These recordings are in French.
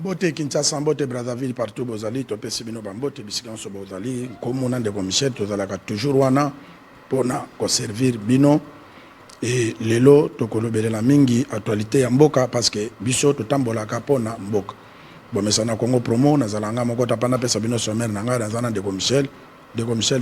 Mbote Kinshasa, Mbote Brazzaville, partout bozali, topé Sibino Bambote, Bisikan so bozali, comme on a de Michel, tozalaka toujours wana, pona ko servir bino, et lelo, tokolo belela mingi, actualité ya mboka, parce que biso totambolaka pona mboka. Bon, mais ça na Congo promo, na zalanga moko tapana pesa bino sommer, nanga, na zana de Michel,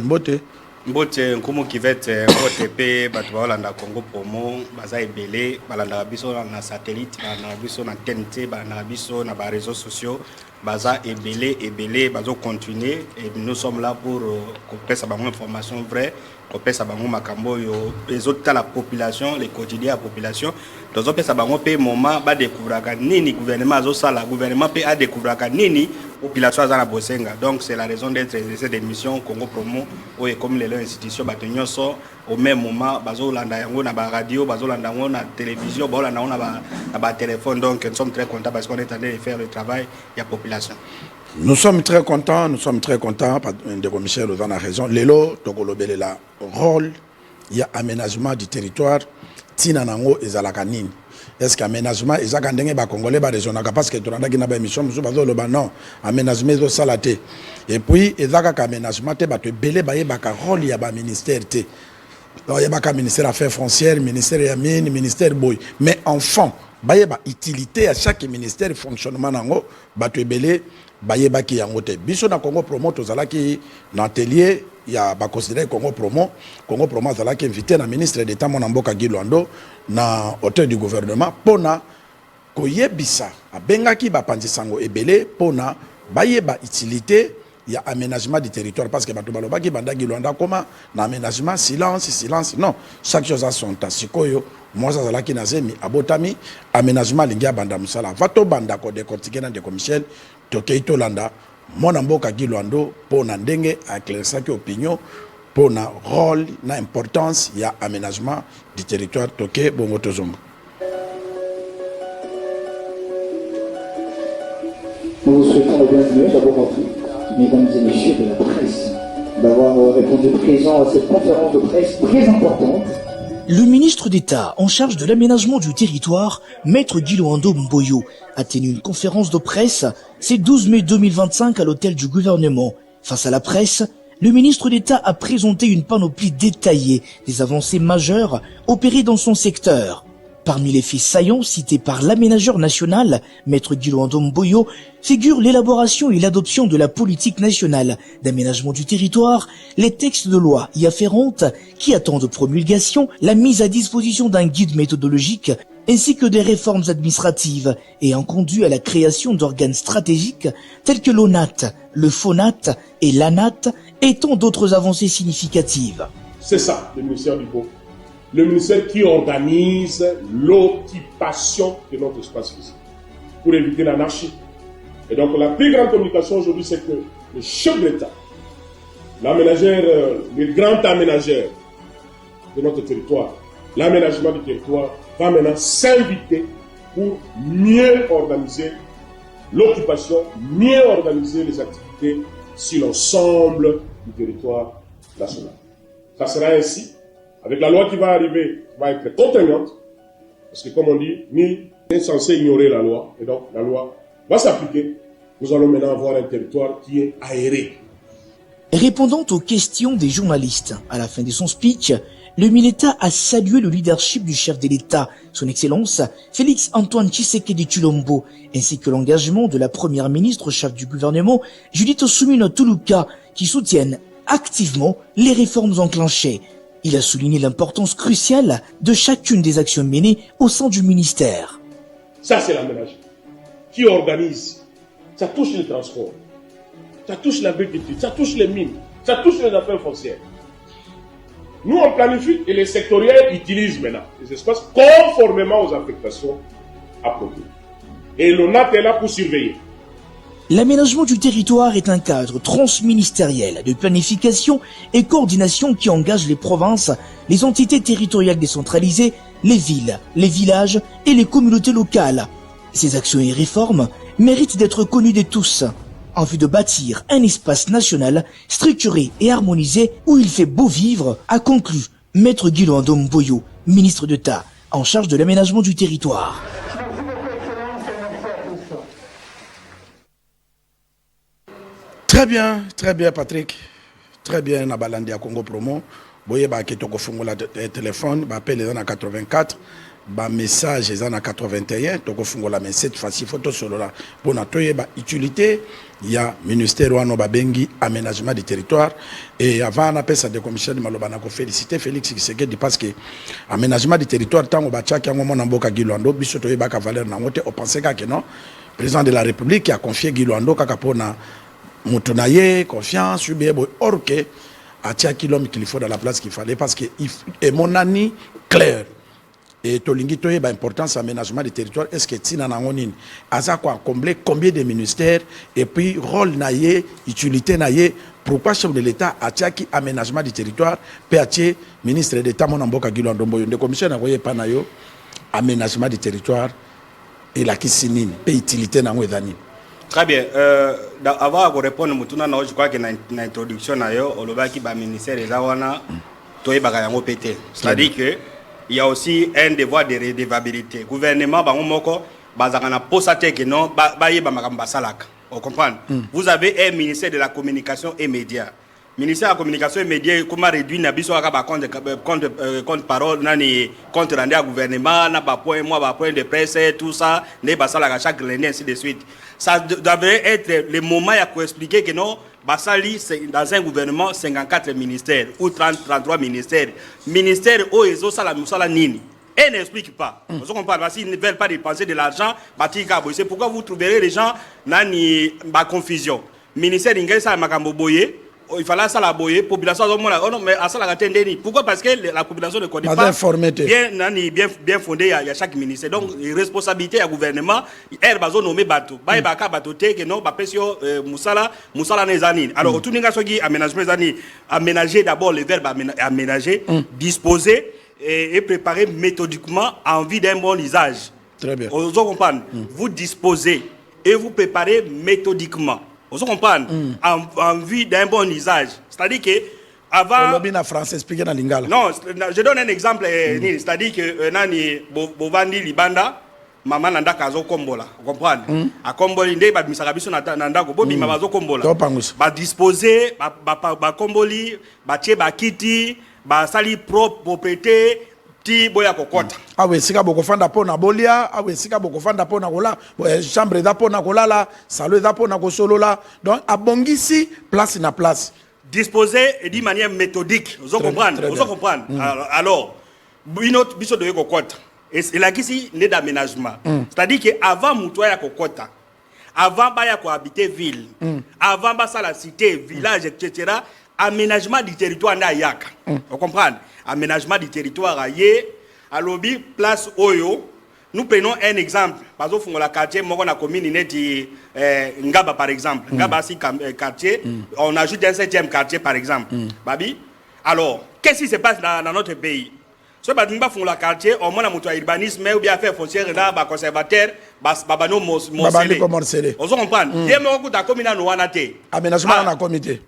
Mbote. Mbote nkumu kivete mbote pe batu balanda Congo promo baza ebele balanda biso na satellite na biso na TNT na biso na ba réseaux sociaux baza ebele bazo continuer et nous sommes là pour kopesa bango information vraie kopesa bango makambo yo ezota la population les quotidiens la population tozo pesa bango pe moment ba découvraka nini gouvernement azo sala gouvernement pe a découvraka nini population azana bosenga. Donc c'est la raison d'être de cette émission Congo promo ou comme les institutions batenyoso au même moment bazo landa yango na ba radio bazo landa yango na télévision ba landa na ba téléphone. Donc nous sommes très contents parce qu'on est en train de faire le travail de la population. Nous sommes très contents de Michel Ozan a raison. Lelo tokolobele la rôle il y a aménagement du territoire tina nango ezalaka nini. Est-ce qu'aménagement ezaka ndenge ba congolais ba régionaka parce que tonanda ki na ba émission musu bazo loba non aménagement ezo salate et puis ezaka ka aménagement te ba to belé ba yebaka rôle ya ba ministère te. Alors yebaka ministère affaires foncières, ministère ya mine, ministère boy, mais enfant ba yeba utilité à chaque ministère fonctionnement nango ba to belé ba yebaki yango te. Biso na Congo promo tozalaki na atelier ya ba considérer Congo promo zalaki invité na ministre d'État mon mboka Guy Luando na hôtel du gouvernement pona koyebisa abengaki ba panzisango ebele pona bayeba utilité ya aménagement du territoire parce que bato balobaki banda Guy Luando koma na aménagement silence non chaque chose a son temps sikoyo moi ça zalaki na zemi abotami aménagement lingia banda musala vato banda ko décortiquer na de Michel tokeito landa mon mboka Guy Luando pona ndenge éclaircaki opinion pona rôle na importance ya aménagement du territoire toke bongo tozongo. Nous vous souhaitons le bienvenu d'abord à tous, mesdames et messieurs de la presse, d'avoir répondu présent à cette conférence de presse très importante. Le ministre d'État en charge de l'aménagement du territoire, Maître Guy Luando Mboyo, a tenu une conférence de presse ce 12 mai 2025 à l'hôtel du gouvernement. Face à la presse, le ministre d'État a présenté une panoplie détaillée des avancées majeures opérées dans son secteur. Parmi les faits saillants cités par l'aménageur national, Maître Guy Luando Mboyo, figure l'élaboration et l'adoption de la politique nationale d'aménagement du territoire, les textes de loi y afférentes qui attendent promulgation, la mise à disposition d'un guide méthodologique, ainsi que des réformes administratives ayant conduit à la création d'organes stratégiques tels que l'ONAT, le FONAT et l'ANAT et tant d'autres avancées significatives. C'est ça, le ministère du Beau. Le ministère qui organise l'occupation de notre espace physique pour éviter l'anarchie. Et donc la plus grande communication aujourd'hui, c'est que le chef de l'État, l'aménageur, le grand aménageur de notre territoire, l'aménagement du territoire, va maintenant s'inviter pour mieux organiser l'occupation, mieux organiser les activités sur l'ensemble du territoire national. Ça sera ainsi. Avec la loi qui va arriver, va être contraignante, parce que comme on dit, ni est censé ignorer la loi, et donc la loi va s'appliquer. Nous allons maintenant avoir un territoire qui est aéré. Répondant aux questions des journalistes à la fin de son speech, le Mineta a salué le leadership du chef de l'État, son Excellence Félix Antoine Tshisekedi Tshilombo, ainsi que l'engagement de la première ministre chef du gouvernement, Judith Suminwa Tuluka, qui soutiennent activement les réformes enclenchées. Il a souligné l'importance cruciale de chacune des actions menées au sein du ministère. Ça, c'est l'aménagement. Qui organise? Ça touche les transports, ça touche l'agriculture, ça touche les mines, ça touche les affaires foncières. Nous, on planifie et les sectoriels utilisent maintenant les espaces conformément aux affectations appropriées. Et l'ONAT est là pour surveiller. L'aménagement du territoire est un cadre transministériel de planification et coordination qui engage les provinces, les entités territoriales décentralisées, les villes, les villages et les communautés locales. Ces actions et réformes méritent d'être connues de tous, en vue de bâtir un espace national structuré et harmonisé où il fait beau vivre, a conclu Maître Guy Luando Mboyo, ministre d'État en charge de l'aménagement du territoire. très bien Patrick. Très bien na balandi ya Congo Promo. Boye ba ketoko fungola téléphone, ba appel les en 84, ba message les en 81, toko fungola mais cette fois-ci photo solo là. Bon atoye ba utilité, il y a ministère wano ba bengi aménagement du territoire et avant on appelle ça de commission de maloba na ko féliciter Félix Tshisekedi parce que aménagement du territoire tango ba tchaki ngo mona mboka Gilwando biso toye ba ka valeur na ngote on pensait que non, président de la République qui a confié Gilwando kaka pona mutunaye confiance ou bien or que à l'homme qu'il faut dans la place qu'il fallait parce que et mon ami clair et tolingi toye ba importance aménagement du territoire est-ce que tina na ngonini aza quoi combler combien de ministères et puis rôle naie utilité naie pourquoi chef de l'état a tiaki aménagement du territoire pe ministre d'état mon mboka Gilwando Mboyo de commission na koye panayo aménagement du territoire et la kisinine pe utilité na ngwedani. Très bien. Avant de répondre, je crois que dans l'introduction, le ministère des Awana, c'est-à-dire qu'il y a aussi un devoir de redevabilité. Le gouvernement, vous comprenez? Vous avez un ministère de la communication et médias. Ministère de la communication et médias, comment réduire contre parole, contre rendu à gouvernement, point de presse, tout ça, chaque lundi, ainsi de suite. Ça devrait être le moment pour expliquer que non, Bassali, dans un gouvernement, 54 ministères ou 33 ministères. Ministère, Oezo, Salamoussala, Nini. Et n'explique pas. Vous comprenez, parce qu'ils ne veulent pas dépenser de l'argent, c'est pourquoi vous trouverez les gens dans la confusion. Ministère d'Ingé, ça m'a boyé. Il fallait ça la boyer, population mais à ça la pourquoi? Parce que la population ne connaît pas bien fondé à chaque ministère. Donc responsabilité à gouvernement, elle va nommer bateau. Baka bateau que non ba pesio musala nezani. Alors tout ninga soki aménagement zani, aménager d'abord le verbe aménager, disposer et préparer méthodiquement en vue d'un bon usage. Très bien. Vous comprenez? Vous disposez et vous préparez méthodiquement. Vous comprenez? En vue d'un bon usage. C'est-à-dire que avant. français, expliquez dans lingala. Non, je donne un exemple. C'est-à-dire que nani bovandi libanda, maman nanda kazo kombola. Vous comprenez? A komboli nde ba misakabiso nanda ko bobi mama zo kombola. Ba disposer, ba komboli, ba tie ba kiti, ba sali propre propriété. Boya kokota. Ah oui, sika boko fanda pona bolia, ah oui, sika boko fanda pona kola, chambre da pona kolala, salon da pona kosolola. Donc abongisi place na place. Disposer et d'une manière méthodique. Vous comprenez? Vous comprenez? Alors, une autre biso de kokota. Et là ici n'est d'aménagement. C'est-à-dire que avant mutoya kokota, avant baya ko habiter ville, avant basa la cité, village, etc. Aménagement du territoire na yaka. Vous comprenez? Aménagement du territoire ailleurs, à l'objet place Oyo. Nous prenons un exemple. Par exemple, dans la quartier, moi on a commune Ngaba par exemple. Ngaba si quartier, on ajoute un 7e quartier par exemple. Babi. Alors, qu'est-ce qui se passe dans notre pays? Si on a la quartier, on a un urbanisme ou bien faire foncière là, conservateur, babano morcelé. On comprend. Dès que ta commune a aménagement on a comité.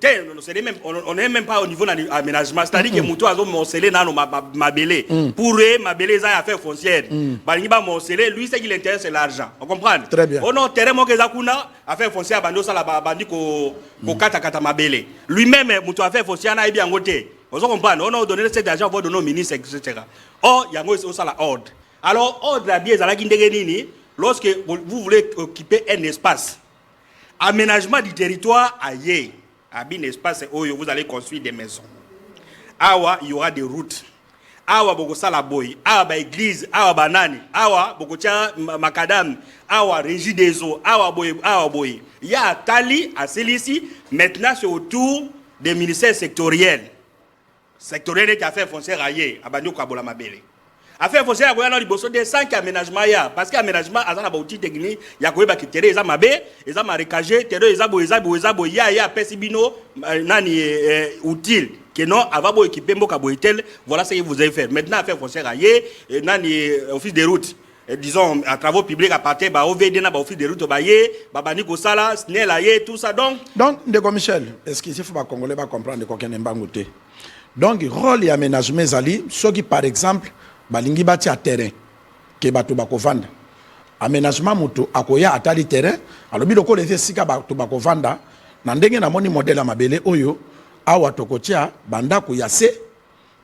On n'est même pas au niveau de l'aménagement. C'est-à-dire que Moutou a morcelé dans ma belé. Pour eux, ma belé a faire foncière. Baniba morcelé, lui, ce qui l'intéresse, c'est l'argent. On comprend? Très bien. On a terrain Mokezakuna a fait foncière, bando ça la bandi ko kata ma belé. Lui-même, Moutou a fait foncière, na bien côté. Vous comprenez? On a donné cet argent pour donner aux ministres, etc. Or, il y a aussi l'ordre. Alors, ordre la biais à la Guinée, lorsque vous voulez occuper un espace, aménagement du territoire, aïe, un espace où vous allez construire des maisons. Awa, il y aura des routes. Awa, beaucoup ça la boy. Awa, église. Awa, banane. Awa, beaucoup de macadam. Awa, régie des eaux. Awa, boy. Awa, boy. Il y a Tali, à Célici. Maintenant, c'est autour des ministères sectoriels. Sectoriel qui a fait foncière ailleurs, à Bandio Kabola Mabele. Affaire foncière, il y a des 5 aménagements. Parce qu'aménagement, il y a un outil technique, il y a des terrains, il y a des il y a des il y a pesibino, nani utile, que non, avant d'équiper Mokaboitel, voilà ce que vous allez faire. Maintenant, affaire foncière ailleurs, nani office des routes. Disons, à travaux publics à partir de OVD, office des routes, Babani Kosala, Snell, tout ça. Donc, Ndeko Michel, est-ce qu'il faut que les Congolais comprendre que quelqu'un n'est pas goûté? Donc, rôle et aménagement, ceux qui, par exemple, balingi bati à terrain, que batu bakovanda. Aménagement, mutu, akoya atali terrain, alors, biloko les sika batu bakovanda, na ndenge na moni modèle mabele oyo awa tokotia bandako ya se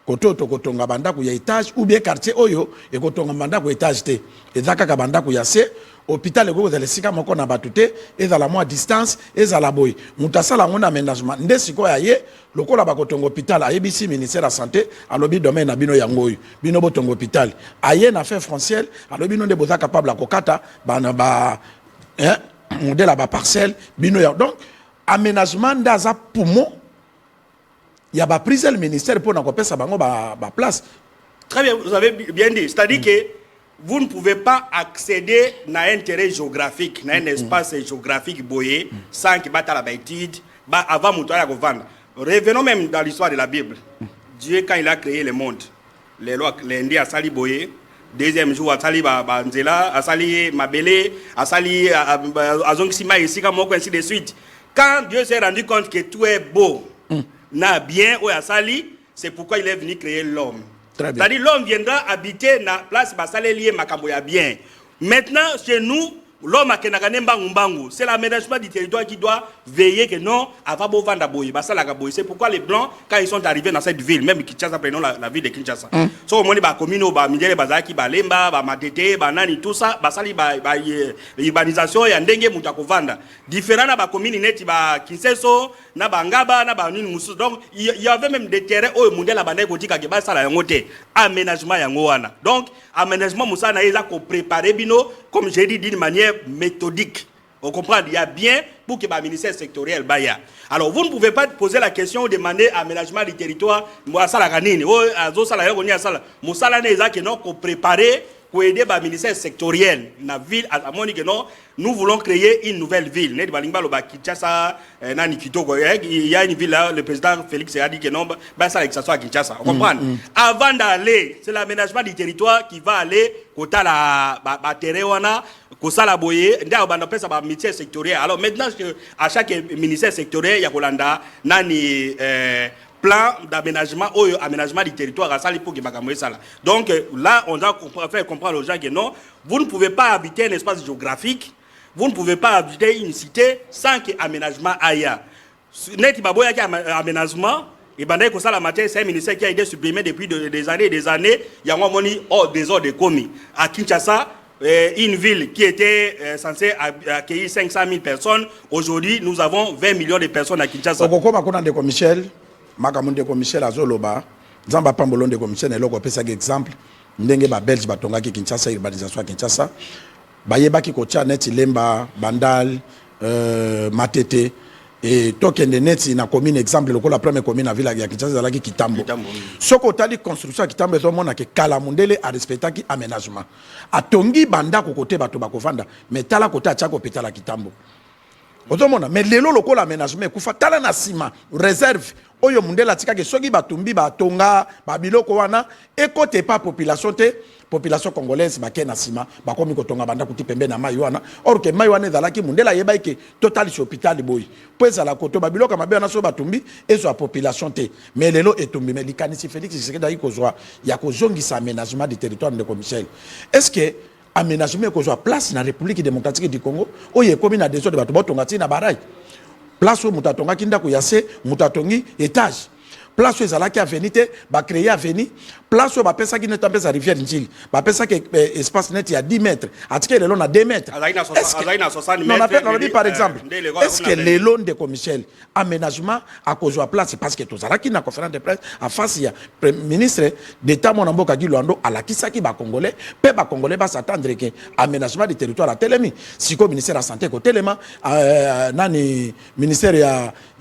koto tokotonga bandako ya étage ou bien quartier oyo ekotonga bandako étage te ezaka ka bandako ya se hôpital eko za lesika moko na batute ezala mo distance ezala boy mutasala ngona aménagement nde siko ya ye lokola bakotonga hôpital ayebisi ministère la santé alobi domaine na bino yango oyo bino botonga hôpital aye na fait frontière alobi no nde boza capable akokata bana ba modèle ba parcelle bino ya donc aménagement ndaza poumon il y a pas pris le ministère pour n'accompagner ça bango ba place. Très bien, vous avez bien dit, c'est-à-dire que vous ne pouvez pas accéder à un terrain géographique, à un espace géographique boyé, sans que bata la bêtide, avant moutoya ko vendre. Revenons même dans l'histoire de la Bible. Dieu quand il a créé le monde, les lois lundi a sali boyé, deuxième jour a sali ba nzela, a sali mabele, a sali azongisima ici comme ainsi de suite. Quand Dieu s'est rendu compte que tout est beau, na bien ou asali, c'est pourquoi il est venu créer l'homme. C'est-à-dire l'homme viendra habiter na place basale lié makambo ya bien. Maintenant chez nous l'homme a kenakane mbangu. C'est l'aménagement du territoire qui doit veiller que non avant bo vanda boye basala ka boye. C'est pourquoi les blancs quand ils sont arrivés dans cette ville, même Kinshasa, prenons la ville de Kinshasa. So moni ba commune ba mindele bazaki ba lemba ba matete ba nani tout ça basali ba urbanisation ya ndenge muta ko vanda. Différent na ba commune neti ba Kinseso na ba ngaba na ba nini musu. Donc il y avait même des terrains où mundela banda ko tika ke basala yango te. Aménagement yango wana. Donc aménagement musa na eza ko préparer bino comme j'ai dit d'une manière méthodique. On comprend, il y a bien pour que le ministère sectoriel baya. Alors vous ne pouvez pas poser la question ou demander aménagement du territoire. Moi ça la ganine. Oh azo ça la yoko nia ça la. Musala ne eza que non ko préparer pour aider le ministère sectoriel na ville à moni que non nous voulons créer une nouvelle ville. Ne balingba lo ba Kinshasa nani Kitoko. Il y a une ville là le président Félix a dit que non bah ça que ça soit à Kinshasa. On comprend. Avant d'aller, c'est l'aménagement du territoire qui va aller kota la ba terrain wana kosala boye nda banda pesa ba ministère sectoriel. Alors maintenant à chaque ministère sectoriel ya kolanda nani plan d'aménagement ou aménagement du territoire à sali pour que bakamoye sala. Donc là on doit faire comprendre aux gens que non, vous ne pouvez pas habiter un espace géographique, vous ne pouvez pas habiter une cité sans que aménagement aille. Net baboya ki aménagement et bandai ko sala matière c'est un ministère qui a été supprimé depuis des années et des années, il y a un moni hors des ordres commis à Kinshasa. Une ville qui était censée accueillir 500 000 personnes, aujourd'hui nous avons 20 millions de personnes à Kinshasa. Ndeko Michel, Ndeko Michel azoloba, Zamba Pambolo Ndeko Michel eloko pesa exemple, ndenge ba Belge batonga ki Kinshasa urbanisation à Kinshasa, bayebaki kotia neti lemba, bandal, matete et tokende neti na commune exemple loko la première commune à ville ya Kinshasa zalaki Kitambo. Soko tali construction à Kitambo zo mona ke kala mundele a respectaki aménagement. Atongi banda ko côté bato bakovanda, mais tala côté a chako petala Kitambo. Otomona mais lelo loko l'aménagement kufa tala na sima réserve oyo mundela tika ke soki batumbi batonga babiloko wana ekote pas population congolaise bakena sima bakomi kotonga banda kuti pembe na mai wana or que mai wana ezalaki mundela yeba ke total hospital boy po ezala koto babiloko mabe wana so batumbi ezo population te mais lelo etumbi mais likanisi Félix Tshisekedi ayi kozwa ya kozongisa aménagement du territoire de Michel. Est-ce que aménagement kozwa place na République démocratique du Congo oye komi na désordre bato botonga tina barai place où mutatonga kinda ko yase mutatongi étage place où ezalaki avenue ba créer avenue place où ba pesa ki neta pesa rivière Njili ba pesa que espace net ya 10 mètres atike lelo na 2 mètres azaina 60 mètres on dit par exemple est-ce que lelo Ndeko Michel aménagement à cause de place parce que tozalaki na conférence de presse en face ya ministre d'état mon mboka ki Luando alakisaki ba congolais ba s'attendre que aménagement du territoire à telemi siko ministère de la santé ko telema nani ministère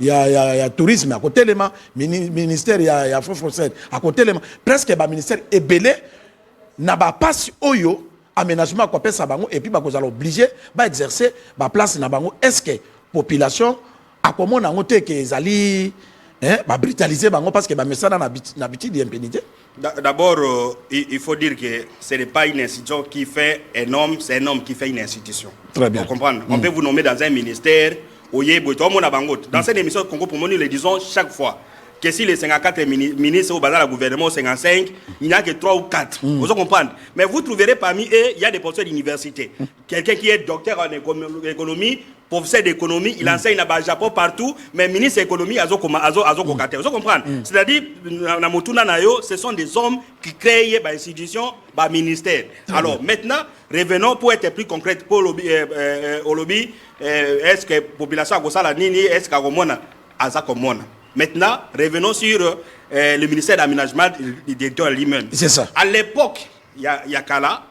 ya tourisme à côté telema ministère ya Fonds français à côté presque ba ministère ebelé na ba passe oyo aménagement ko pesa bango et puis ba kozala obligé ba exercer ba place na bango. Est-ce que population a comment na ngote que ezali ba brutaliser bango parce que ba mesana na habitude d'impunité? D'abord il faut dire que ce n'est pas une institution qui fait un homme, c'est un homme qui fait une institution. Très bien. Vous comprenez? On peut vous nommer dans un ministère dans cette émission de Congo pour nous le disons chaque fois que si les 54 ministres au bazar du gouvernement 55, il n'y a que 3 ou 4. Vous comprenez? Mais vous trouverez parmi eux, il y a des professeurs d'université. Quelqu'un qui est docteur en économie, professeur d'économie, il enseigne au Japon partout, mais ministre de l'économie, vous comprenez? C'est-à-dire, ce sont des hommes qui créent des institutions, des ministères. Alors maintenant, revenons pour être plus concret pour le lobby, est-ce que la population a ça, est-ce qu'il Maintenant, revenons sur le ministère d'aménagement du territoire lui-même. C'est ça. À l'époque, il y a Kala,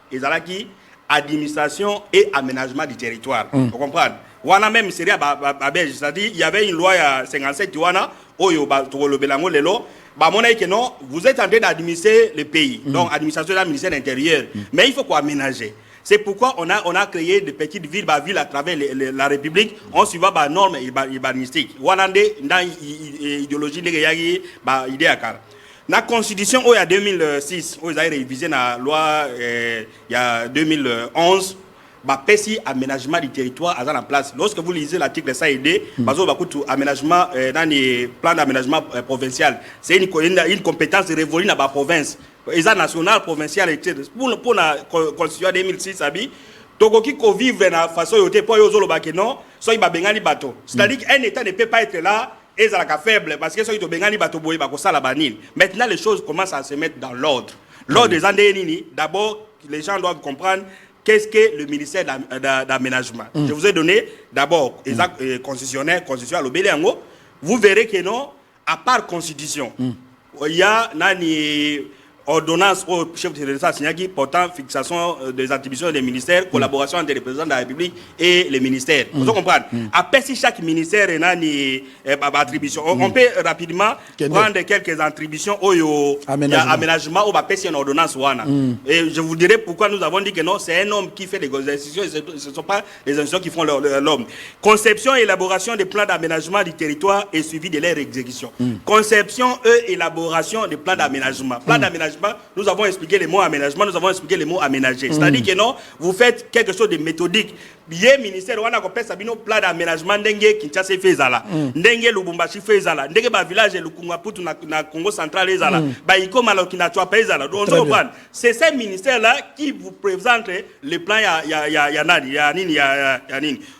qui administration et aménagement du territoire. Vous comprenez? Wana même c'est-à-dire il y avait une loi à 57 wana oyo ba to le belango lelo ba mona que non, vous êtes en train d'administrer le pays. Donc administration du ministère de l'Intérieur, mais il faut quoi aménager. C'est pourquoi on a créé des petites villes, villes à travers la République, on suit les normes urbanistiques. Wanande dans idéologie de ba idée à car. La constitution il y a 2006, ils ont révisé la loi il y a 2011. Pesi aménagement du territoire à la place. Lorsque vous lisez l'article SAID, aménagement dans les plans d'aménagement provincial, c'est une compétence révolue dans la province. Les national, provincial, etc. Pour la constitution 2006, Togo qui vivre dans la façon de pour yozolo bakeno, soit il va bengani bateau. C'est-à-dire qu'un État ne peut pas être là et ça la faible parce que soit il bengani bateau boye bakosa la banine. Maintenant les choses commencent à se mettre dans l'ordre. L'ordre des Andénini, d'abord les gens doivent comprendre qu'est-ce que le ministère d'aménagement. Je vous ai donné d'abord les constitutionnels, constitution à l'Obéléango. Vous verrez que non, à part constitution, il y a nani ordonnance au chef de l'État qui portant fixation des attributions des ministères, collaboration entre les présidents de la République et les ministères. Vous comprenez? Après, si chaque ministère a une attribution, on peut rapidement prendre quelques attributions au aménagement ou une ordonnance. Et je vous dirai pourquoi nous avons dit que non, c'est un homme qui fait les institutions, ce ne sont pas les institutions qui font l'homme. Conception et élaboration des plans d'aménagement du territoire et suivi de leur exécution. Conception et élaboration des plans d'aménagement. Plan d'aménagement, nous avons expliqué les mots aménagement, nous avons expliqué les mots aménager. C'est-à-dire que non, vous faites quelque chose de méthodique. Bien ministère, on a compris sabino plan d'aménagement ndenge Kinshasa fait zala, ndenge Lubumbashi fait zala, ndenge ba village Lukungaputu na Congo central ezala, ba ikoma lo kinachwa pa ezala. Donc on comprend. C'est ces ministères là qui vous présentent le plan ya nini.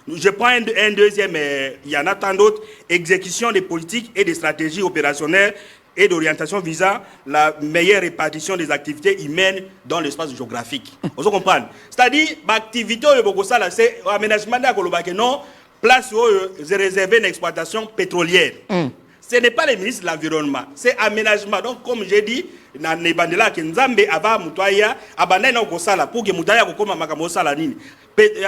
Je prends un deuxième, il y en a tant d'autres, exécution des politiques et des stratégies opérationnelles et d'orientation visant la meilleure répartition des activités humaines dans l'espace géographique. Vous comprenez? C'est-à-dire, l'activité, c'est l'aménagement de non, place où c'est réservé une exploitation pétrolière. Ce n'est pas le ministre de l'Environnement, c'est aménagement. Donc, comme j'ai dit, na nebandela ke nzambe ava mutaya abanda na kosala pour que mutaya kokoma makambo sala nini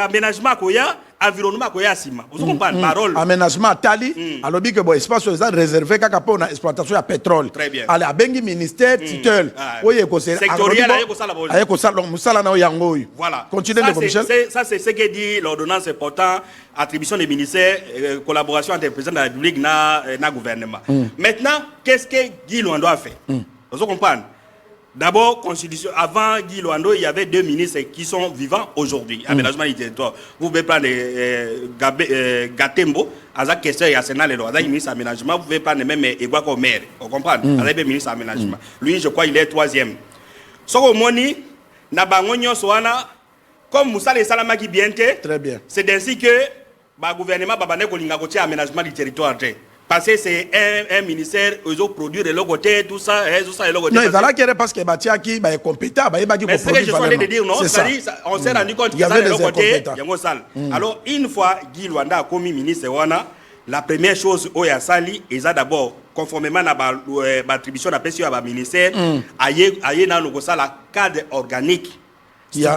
aménagement koya environnement koya sima vous comprenez parole aménagement tali alobi que bon espace est réservé kaka pour na exploitation ya pétrole très bien allez abengi ministère titel oye ko c'est sectoriel aye ko sala musala na yango voilà continuez de Michel ça c'est ce que dit l'ordonnance portant attribution des ministères collaboration entre le président de la République na gouvernement maintenant qu'est-ce que Guy Luando a fait? Vous comprenez? D'abord, constitution. Avant Guy Luando, il y avait deux ministres qui sont vivants aujourd'hui. Aménagement du territoire. Vous pouvez prendre Gatembo, Azak Kessler et Arsenal et Azak ministre aménagement. Vous pouvez prendre même Egwako maire. Vous comprenez? Azak ministre aménagement. Lui, je crois, il est troisième. Soko Moni, Nabangonyo Soana, comme Moussa et Salama qui bien. Très bien. C'est ainsi que le gouvernement Babane Kolinga Kotia aménagement du territoire. Parce que c'est un ministère, ils ont produit de l'autre côté, tout ça, tout ça, et l'autre côté. Non, il y a parce que Batia qui est compétent, mais c'est ce que je suis en train de dire, non? C'est-à-dire, on s'est rendu compte qu'il y avait de l'autre côté, il y a une salle. Alors, une fois, Guy Luanda a commis ministre, la première chose, au Yassali, ils ont d'abord, conformément à l'attribution de la PSU à la ministère, aïe dans le cadre organique.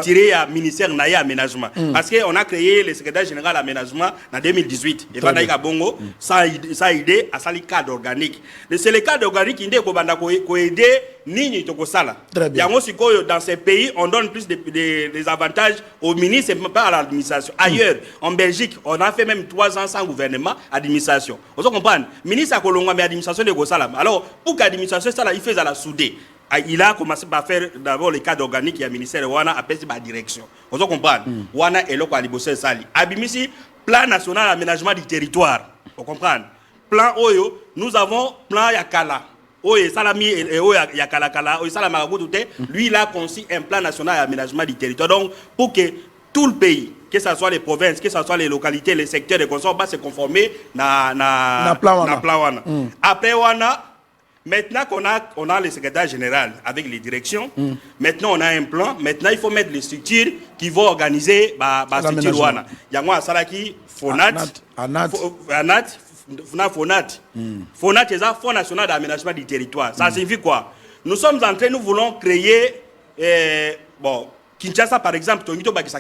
Tiré à ministère naïe aménagement parce qu'on a créé le secrétaire général aménagement en 2018 et pendant que Bongo ça idée à sali cadre organique c'est le cadre organique qui dit qu'on aider nini to kosala dans ces pays on donne plus des avantages aux ministres et pas à l'administration ailleurs en Belgique on a fait même 3 ans sans gouvernement administration vous comprenez ministre à Kolonga mais administration de kosala alors pour qu'administration ça il fait à la soudée. Il a commencé par faire d'abord les cadres organiques qui a ministère Wana appelle la direction. Vous comprenez? Wana est là pour aller sali. Abimisi plan national d'aménagement du territoire. Vous comprenez? Plan Oyo, nous avons plan Yakala. Oye Salami et Oya Yakala Kala, Oye Salama lui il a conçu un plan national d'aménagement du territoire. Donc pour que tout le pays que ce soit les provinces, que ce soit les localités, les secteurs de consommation, va se conformer na plan wana. Après wana, maintenant qu'on a le secrétaire général avec les directions, maintenant on a un plan, maintenant il faut mettre les structures qui vont organiser la structure wana. Yango Salaki, Fonat, Fonat c'est un Fonds national d'aménagement du territoire. Ça signifie quoi? Nous sommes en train, nous voulons créer Kinshasa par exemple,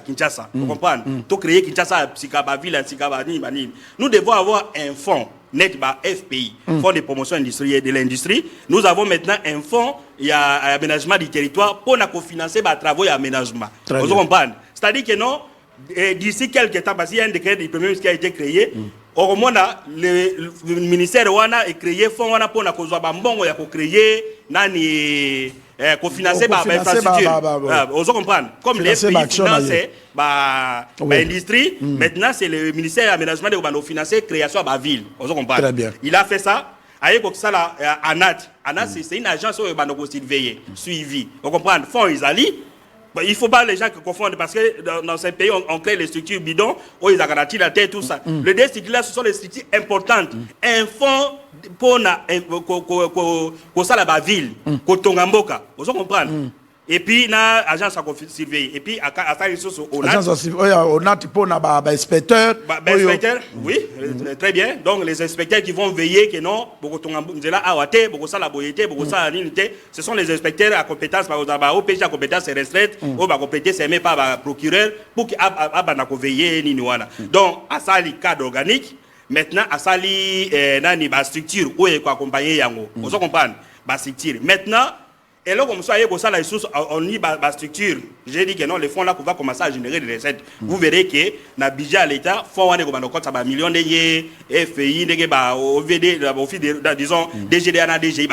Kinshasa, vous comprenez? Tu créer Kinshasa, Sikaba ville, Sikaba Nini. Nous devons avoir un fonds net FPI, Fonds de promotion industrielle de l'industrie. Nous avons maintenant un fonds aménagement du territoire pour financer les travaux et aménagement. Vous comprenez? C'est-à-dire que non, d'ici quelques temps, parce qu'il y a un décret du Premier ministre qui a été créé, au moment le ministère wana est créé fonds wana pour créer nani financer l'infrastructure. Vous comprenez? Comme les pays financent l'industrie, maintenant c'est le ministère de l'aménagement de financer création de la ville. Vous comprenez? Très bien. Il a fait ça. ANAT, c'est une agence qui est surveillée, suivie. Vous comprenez? Fonds Isali. Il ne faut pas les gens qui confondent parce que dans ces pays, on crée les structures bidons, où ils ont garanti la terre, tout ça. Les deux structures-là, ce sont les structures importantes. Un fonds pour la ville, pour Tongamboka. Vous comprenez? Et puis, il y a l'agence à surveiller. Et puis, à ça, il y a l'agence pour les inspecteurs. Oui, très bien. Donc, les inspecteurs qui vont veiller que non, ce sont les inspecteurs à compétence, par exemple, au PG à compétence restreinte, ou à compétence aimée par le procureur, pour qu'ils veillent. Donc, à ça, les cadres organiques, maintenant, à ça, les structures, où ils accompagner. Vous comprenez? Maintenant, et là, comme ça, on lit la structure. J'ai dit que non, les fonds là, qu'on va commencer à générer des recettes. Vous verrez que dans le budget à l'État, fonds là, ça va millions de FI, OVD, disons, DGDA, DGI,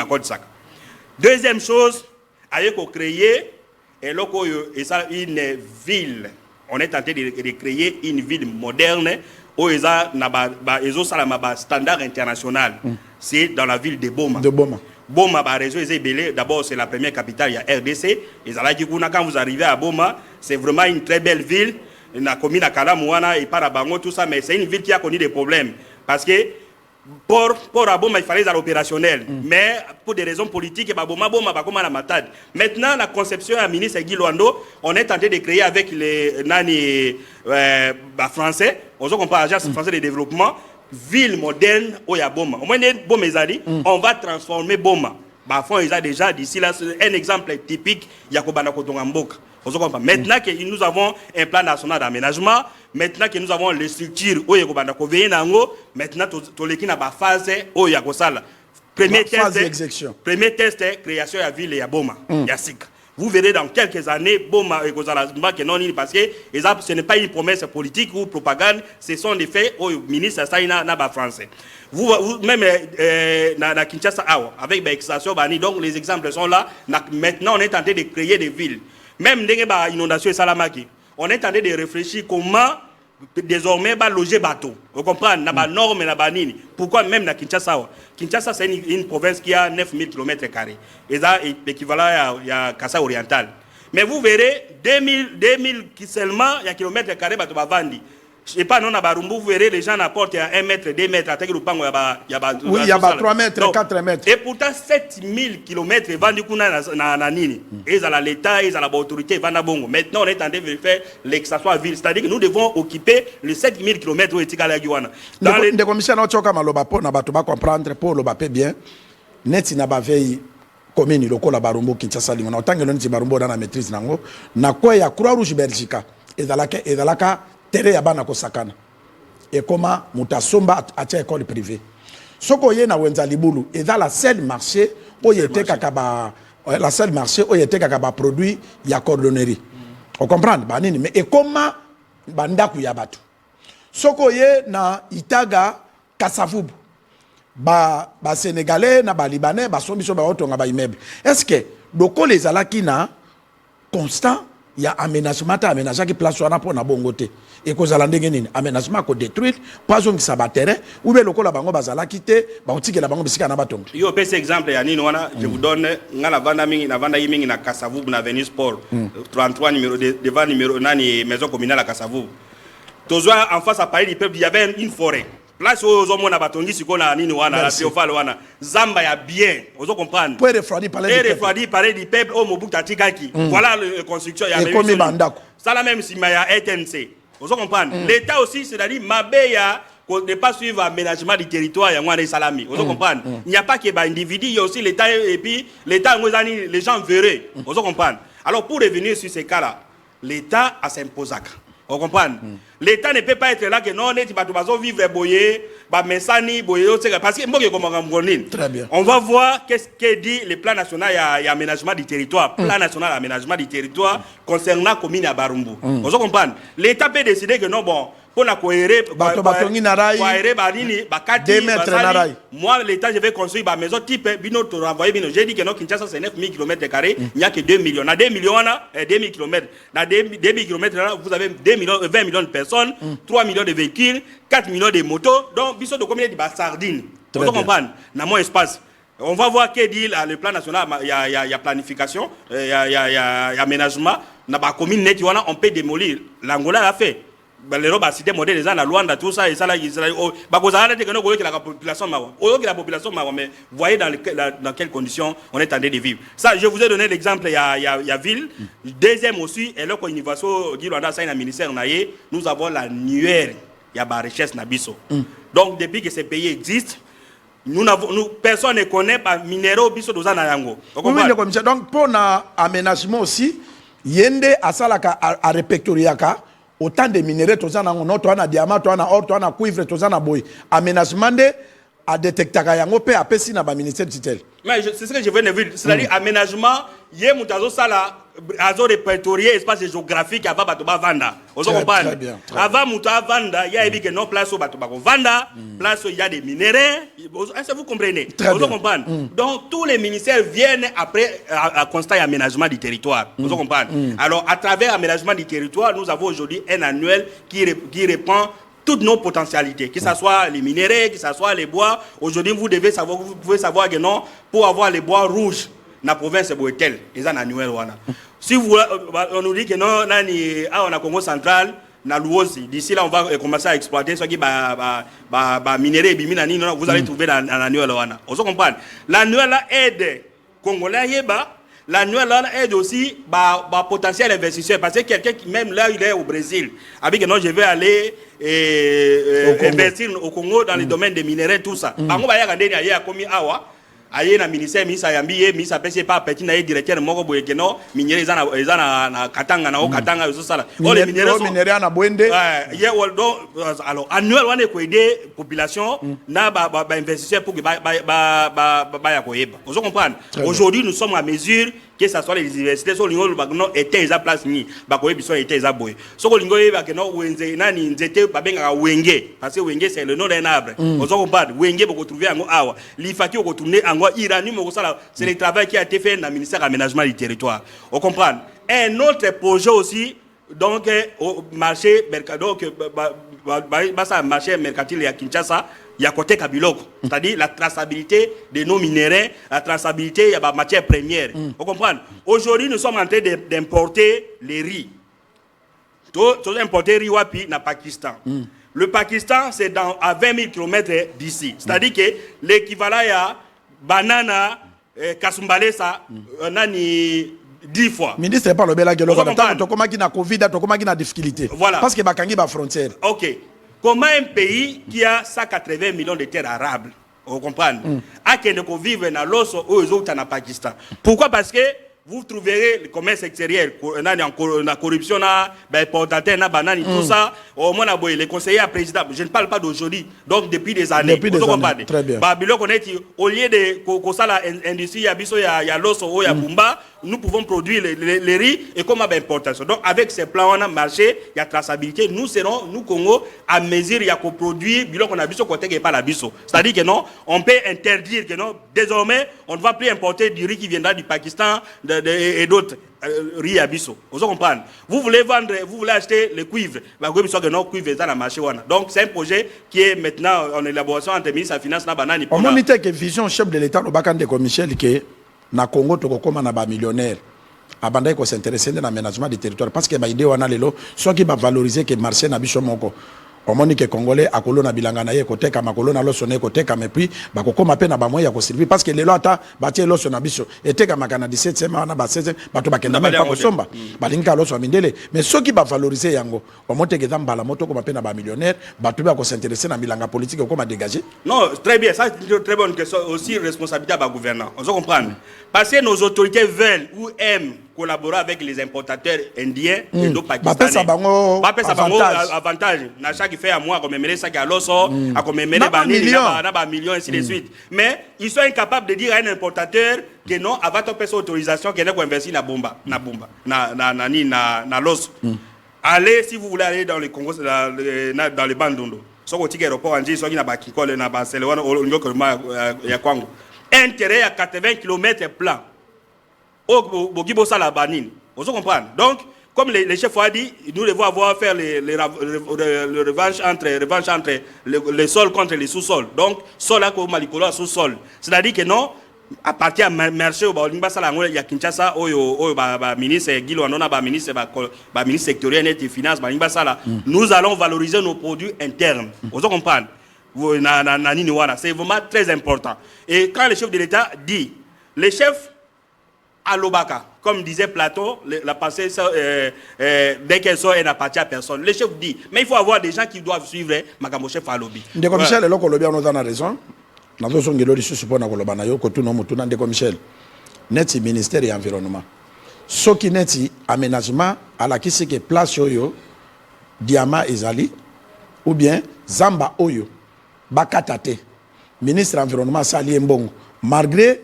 deuxième chose, il faut créer une ville. On est tenté de créer une ville moderne où ils ont un standard international. C'est dans la ville de Boma. Boma, d'abord c'est la première capitale, il y a RDC. Et quand vous arrivez à Boma, c'est vraiment une très belle ville. La commune à Kalamouana et Parabango, tout ça, mais c'est une ville qui a connu des problèmes. Parce que pour à Boma, il fallait être opérationnel. Mais pour des raisons politiques, Boma, comme à la matade. Maintenant, la conception à ministre Guy Luando, on est tenté de créer avec les français, on parle l'agence française de développement, ville moderne au Boma. Au moins, on va transformer Boma. Ils ont déjà d'ici là un exemple typique. Maintenant que nous avons un plan national d'aménagement, maintenant que nous avons les structures où maintenant tout na ba phase où premier test est création de la ville et à Boma. Vous verrez dans quelques années, Boma et parce que ce n'est pas une promesse politique ou propagande, ce sont des faits au ministre Saïna français. Vous même dans Kinshasa, avec l'extraction, donc les exemples sont là. Maintenant, on est tenté de créer des villes. Même dans l'inondation et Salamaki, on est tenté de réfléchir comment désormais loger bateau. Vous comprenez? N'a pas norme, n'a pas nini. Pourquoi même dans Kinshasa? Kinshasa, c'est une province qui a 9000 km². Et ça, l'équivalent à Kassa oriental. Mais vous verrez, 2000 seulement, il y a kilomètres carrés, bateau Bavandi. Je ne sais pas, non, à Barumbu, vous verrez, les gens apportent 1 mètre, 2 mètres, à Tekilupango, il y a 3 mètres, 4 mètres. Et pourtant, 7000 km vendus na nini. Ils ont l'État, ils ont l'autorité, ils vont bongo. Maintenant, on est en train de faire l'extraction à ville. C'est-à-dire que nous devons occuper les 7000 km où est Tigalagiwana. Dans les commissaires, on a malobapo, na batuba comprendre pour le bapé bien. Net na baveille commune loko la Barumbu Kinshasa lingona. Autant que l'on dit Barumbu dans la maîtrise nango. Na quoi ya Croix-Rouge Belgique. Et dans la tere ya bana kosakana et comment mutasomba atia école privée soko ye na wenza libulu et dans la seule marché où yete kakaba la seule marché où yete kakaba produit ya cordonnerie on comprend banini mais et comment bandaku ya batu soko ye na Itaga Kasavubu ba sénégalais na ba libanais ba sombiso ba otonga ba immeuble est-ce que doko les alaki na constant il y a aménagement qui place sur pour na bongoté et cause à l'andengeni aménagement ko détruire pas on qui sabatere ou bien loko la bango bazala quitter ba otiki la bango bisika na batongo yo pese exemple ya nini wana je vous donne ngala vanda mingi na vanda yimingi na Kasavubu na Avenue Sport 33 numéro devant numéro nani maison communale à Kasavubu Tozoa en face à Paris du peuple, il y avait une forêt. Place aux hommes on a batongi siko na nini wana la Théophile wana. Zamba ya bien. Vous comprendre. Pour refroidir parler du peuple au Mobutu Tikaki. Voilà la construction il y avait eu ça la même si maya RTNC. Vous comprendre. L'état aussi c'est-à-dire mabeya qu'on ne pas suivre l'aménagement du territoire ya ngwana salami. Vous comprendre. Il n'y a pas que ba individu, il y a aussi l'état et puis l'état les gens verraient. Vous comprendre. Alors pour revenir sur ces cas-là, l'état a s'imposé. Vous comprenez? L'État ne peut pas être là que non, tu vas vivre boyer, mesani, boyer, parce que très bien. On va voir qu'est-ce que dit le plan national et aménagement du territoire. Plan national aménagement du territoire concernant la commune à Barumbu. Vous comprenez? L'État peut décider que non, bon, pour la cohérer, moi, l'État, je vais construire ma maison type, j'ai dit que non, Kinshasa, c'est 9000 km², il n'y a que 2 millions. Dans 2 millions, 2000 km. Dans 2000 km, vous avez 20 millions de personnes, 3 millions de véhicules, 4 millions de motos. Donc, il y a combien de sardines. Vous comprenez? Dans mon espace. On va voir que dit le plan national, il y a planification, il y a aménagement. Dans la commune, on peut démolir. L'Angola a fait. Les robes cité modèle les Luanda tout ça et ça là la population mais voyez dans quelles conditions on est en train de vivre. Ça je vous ai donné l'exemple il y a ville. Deuxième aussi et là quand Univaso dit Luanda ça un ministère naie nous avons l'annuaire il y a ba richesse na biso. Donc depuis que ces pays existent nous personne ne connaît pas minéraux biso doza na yango. Donc pour l'aménagement aussi yende asalaka a répertoriaka autant de minéraux, tous en ont, tous en diamant, tous en or, tous en cuivre, tous en bois. Aménagement de à détecter yango pe apesi na ba ministère titel. Mais c'est ce que je viens de dire, c'est-à-dire aménagement, yé mutazo sala azo répertorié espace géographique avant bato ba vanda. Vous comprenez? Avant muta vanda, il y a que non place au bato ba vanda, place où il y a des minéraux. Est-ce que vous comprenez? Vous comprenez? Donc tous les ministères viennent après à constater aménagement du territoire. Vous comprenez? Alors à travers aménagement du territoire, nous avons aujourd'hui un annuel qui répond toutes nos potentialités, que ce soit les minéraux, que ce soit les bois. Aujourd'hui, vous pouvez savoir que non, pour avoir les bois rouges, dans la province de Boetel, ils ont un annuel. Si on nous dit que non, on a Congo central, d'ici là, on va commencer à exploiter ce qui est minéraux, vous allez trouver un annuel. Vous comprenez? L'annuel aide Congolais. L'annuel aide aussi potentiel investisseur parce que quelqu'un qui même là il est au Brésil avec non je vais aller investir au Congo dans les domaines des minéraux tout ça. Bango ba ya kandeni ya komi awa aye na ministère misa yambiye misa pese pas petit na directeur moko boye que non minéraux na katanga na o katanga zo sala. Oh les minéraux na bwende. Alors annuel on est ko aider population na ba investisseur pour que ba ya koyeba. Vous comprenez? Aujourd'hui nous sommes à mesure que ça soit les universités so lingo bagno était eza place ni bakoye biso était eza boy so ko lingo yeba que non wenze nani nzete babenga wenge parce que wenge c'est le nom d'un arbre vous comprenez wenge boko trouver ngo awa lifaki ko tourner ngo irani mo sala c'est le travail qui a été fait dans le ministère de l'aménagement du territoire vous comprenez un autre projet aussi donc au marché mercado que ça marché mercantile à Kinshasa il y a côté Kabiloko, c'est-à-dire la traçabilité de nos minéraux, la traçabilité de la matière première. Vous comprenez? Aujourd'hui, nous sommes en train d'importer les riz. Nous importer riz wapi na Pakistan. Le Pakistan, c'est à 20 000 km d'ici. C'est-à-dire que l'équivalent à banana, kasumbalesa, nani 10 fois. Ministre pas le bel agelo. Comment qui na Covid, comment qui na difficulté. Voilà. Parce que bakangi ba frontière. OK. Comment un pays qui a 180 millions de terres arables, vous comprenez, a qui ne vivre dans l'osso aux autres en Pakistan. Pourquoi? Parce que vous trouverez le commerce extérieur, la corruption, importateur, tout ça. Au moins, les conseillers à président, je ne parle pas d'aujourd'hui, donc depuis des années. Depuis des années. Très bien. Au lieu de l'industrie, il y a l'osso, il y a Bumba, nous pouvons produire les riz et comme importation. Donc, avec ces plans, on a marché, il y a traçabilité. Nous serons, nous, Congo, à mesure, il y a qu'on produit, bilan qu'on a biso côté qui pas la biso. C'est-à-dire que non, on peut interdire que non, désormais, on ne va plus importer du riz qui viendra du Pakistan, et d'autres riz à biso. Vous comprenez? Vous voulez vendre, vous voulez acheter le cuivre, cuivre est dans la marché. Donc c'est un projet qui est maintenant en élaboration entre le ministre de la Finance et Banani. On moniteur que vision chef de l'État, le Bakan de Michel, qui na Congo, tu comme un millionnaire. abandai ko s'intéresser dans l'aménagement du territoire parce que ba idée wana lelo soit qui va valoriser que marché na biso moko omoni que congolais akolo na bilanga na ye côté ka makolo na loso ne côté ka mais puis ba ko koma pe na ba moya ko servir parce que lelo ata ba tie loso na biso était ka makana 17e na ba 16e ba to ba kenda ba ko somba ba linga loso amindele mais ceux qui va valoriser yango omote ke zamba la moto ko pe na ba millionnaire ba to ba ko s'intéresser na bilanga politique ko ma dégager. Non, très bien, ça c'est une très bonne question aussi responsabilité à ba gouvernant. On se comprendre parce que nos autorités veulent ou aiment collaborer avec les importateurs indiens et d'autres pakistanais. Ba pesa bango avantage na chaque fait à moi comme mener ça à l'osso à comme mener ba millions ainsi de suite. Mais ils sont incapables de dire à un importateur que non avant de payer autorisation qu'il faut investir na l'os. Allez si vous voulez aller dans le Congo dans le Bandundu. So ko ticket aéroport andi so ki na ba Kikole na ba Selewana ngoko ya kwangu. Intérêt à 80 km plan. Au Bogibo Salabanine. Vous comprenez? Donc, comme les chefs ont dit, nous devons avoir faire le revanche entre les sols contre les sous-sols. Donc, sol à Malikolo sous-sol. C'est-à-dire que non, à partir du marché au Baolimba Salango, il y a Kinshasa, ministre Guilo Anona, ministre sectoriel des finances, nous allons valoriser nos produits internes. Vous comprenez? C'est vraiment très important. Et quand le chef de l'État dit, les chefs à l'Obaka, comme disait Platon, la pensée, dès qu'elle sort, elle n'appartient à personne. Le chef dit, mais il faut avoir des gens qui doivent suivre Makambo chef à l'Obi. Ndeko Michel, le Lobby on a raison. Nous avons dit que nous avons dit que ministère de l'environnement. Ce qui est aménagement à la qui c'est que place Oyo, Diama Ezali, ou bien Zamba Oyo, Bakatate, ministre de l'environnement Sali Mbongo, malgré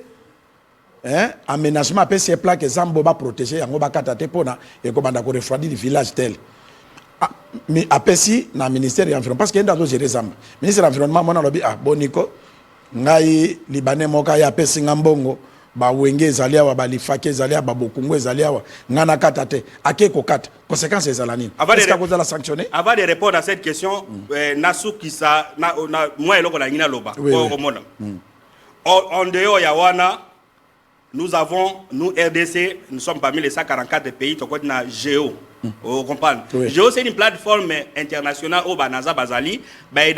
aménagement après ces plats que Zambo va protéger yango bakatate pona et ko banda ko refroidir le village tel mais après si na ministère de l'environnement parce que ndako gérer Zamba ministre de l'environnement mona lobi boniko ngai libanais moka ya pesi ngambongo ba wenge ezali awa ba lifake ezali ba bokungu ezali awa ngana katate akeko kata conséquences ezalani est-ce que vous allez sanctionner avant de répondre à cette question nasu kisa na moi eloko na ngina loba ko mona en dehors ya wana. Nous avons, nous RDC, nous sommes parmi les 144 pays qui ont Géo. Vous comprenez? Oui. Géo, c'est une plateforme internationale au Banaza Bazali. Pays